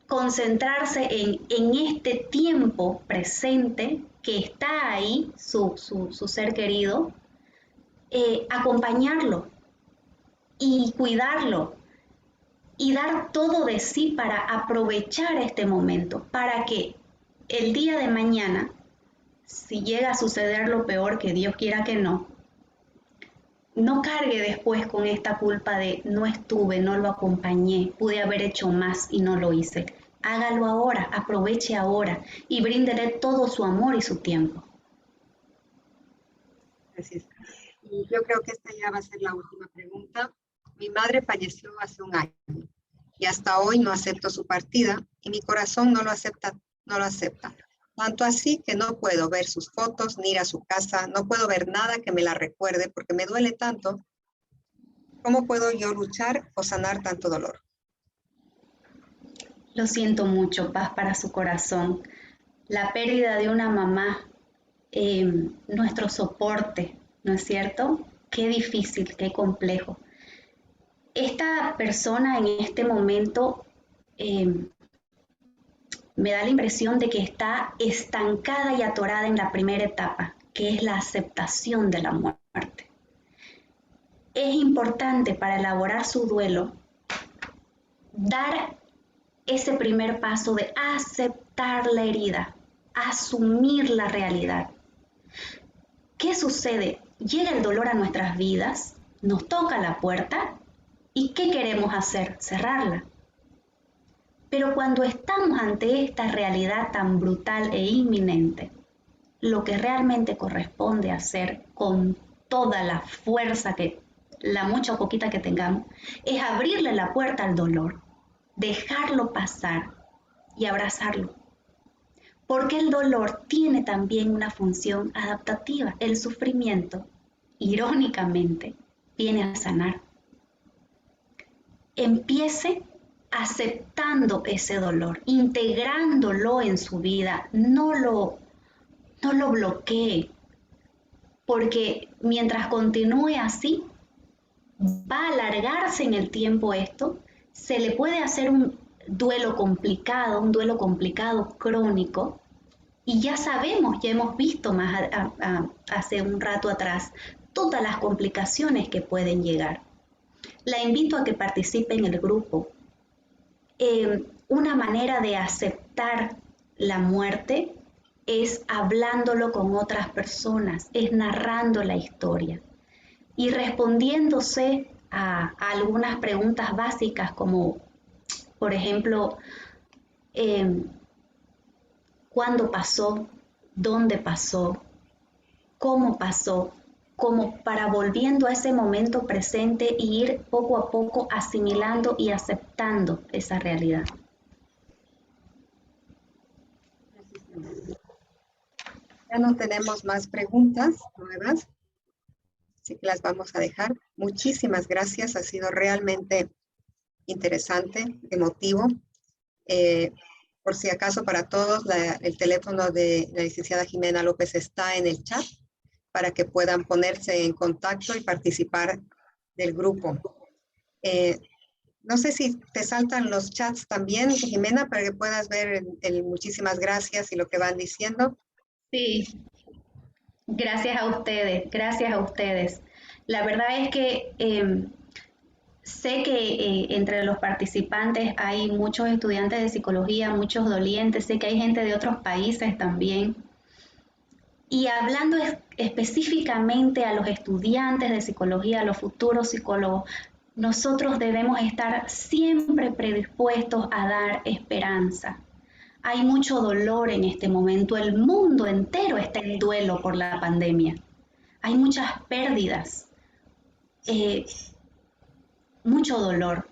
concentrarse en este tiempo presente que está ahí, su ser querido, acompañarlo y cuidarlo y dar todo de sí para aprovechar este momento, para que el día de mañana, si llega a suceder lo peor, que Dios quiera que no cargue después con esta culpa de no estuve, no lo acompañé, pude haber hecho más y no lo hice. Hágalo ahora, aproveche ahora y bríndele todo su amor y su tiempo. Así es. Y yo creo que esta ya va a ser la última pregunta. Mi madre falleció hace un año y hasta hoy no acepto su partida y mi corazón no lo acepta. Tanto así que no puedo ver sus fotos ni ir a su casa, no puedo ver nada que me la recuerde porque me duele tanto. ¿Cómo puedo yo luchar o sanar tanto dolor? Lo siento mucho, paz para su corazón. La pérdida de una mamá, nuestro soporte, ¿no es cierto? Qué difícil, qué complejo. Esta persona en este momento me da la impresión de que está estancada y atorada en la primera etapa, que es la aceptación de la muerte. Es importante para elaborar su duelo dar ese primer paso de aceptar la herida, asumir la realidad. ¿Qué sucede? Llega el dolor a nuestras vidas, nos toca la puerta y ¿qué queremos hacer? Cerrarla. Pero cuando estamos ante esta realidad tan brutal e inminente, lo que realmente corresponde hacer con toda la fuerza la mucha o poquita que tengamos, es abrirle la puerta al dolor, dejarlo pasar y abrazarlo. Porque el dolor tiene también una función adaptativa. El sufrimiento, irónicamente, viene a sanar. Empiece aceptando ese dolor, integrándolo en su vida, no lo bloquee, porque mientras continúe así, va a alargarse en el tiempo esto, se le puede hacer un duelo complicado crónico, y ya sabemos, ya hemos visto hace un rato atrás, todas las complicaciones que pueden llegar. La invito a que participe en el grupo. Una manera de aceptar la muerte es hablándolo con otras personas, es narrando la historia y respondiéndose a algunas preguntas básicas como, por ejemplo, ¿cuándo pasó? ¿Dónde pasó? ¿Cómo pasó? Como para volviendo a ese momento presente e ir poco a poco asimilando y aceptando esa realidad. Ya no tenemos más preguntas nuevas, así que las vamos a dejar. Muchísimas gracias, ha sido realmente interesante, emotivo. Por si acaso para todos, el teléfono de la licenciada Jimena López está en el chat para que puedan ponerse en contacto y participar del grupo. No sé si te saltan los chats también, Jimena, para que puedas ver el muchísimas gracias y lo que van diciendo. Sí, gracias a ustedes, gracias a ustedes. La verdad es que sé que entre los participantes hay muchos estudiantes de psicología, muchos dolientes, sé que hay gente de otros países también. Y hablando específicamente a los estudiantes de psicología, a los futuros psicólogos, nosotros debemos estar siempre predispuestos a dar esperanza. Hay mucho dolor en este momento, el mundo entero está en duelo por la pandemia. Hay muchas pérdidas, mucho dolor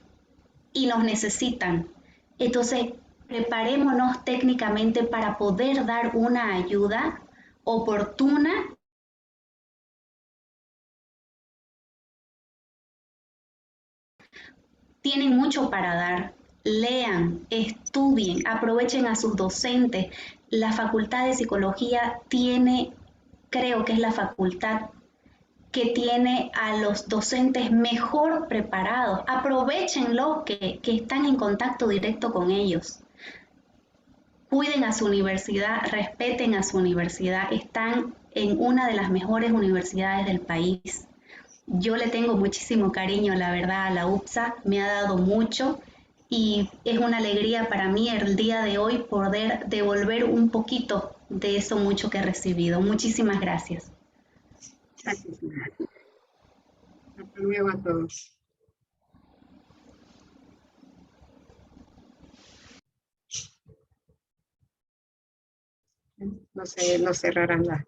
y nos necesitan. Entonces, preparémonos técnicamente para poder dar una ayuda oportuna. Tienen mucho para dar. Lean, estudien, aprovechen a sus docentes. La Facultad de Psicología tiene, creo que es la facultad que tiene a los docentes mejor preparados. Aprovechenlo que están en contacto directo con ellos. Cuiden a su universidad, respeten a su universidad. Están en una de las mejores universidades del país. Yo le tengo muchísimo cariño, la verdad, a la UPSA, me ha dado mucho y es una alegría para mí el día de hoy poder devolver un poquito de eso mucho que he recibido. Muchísimas gracias. Gracias. Hasta luego a todos. No sé, no cerrarán la...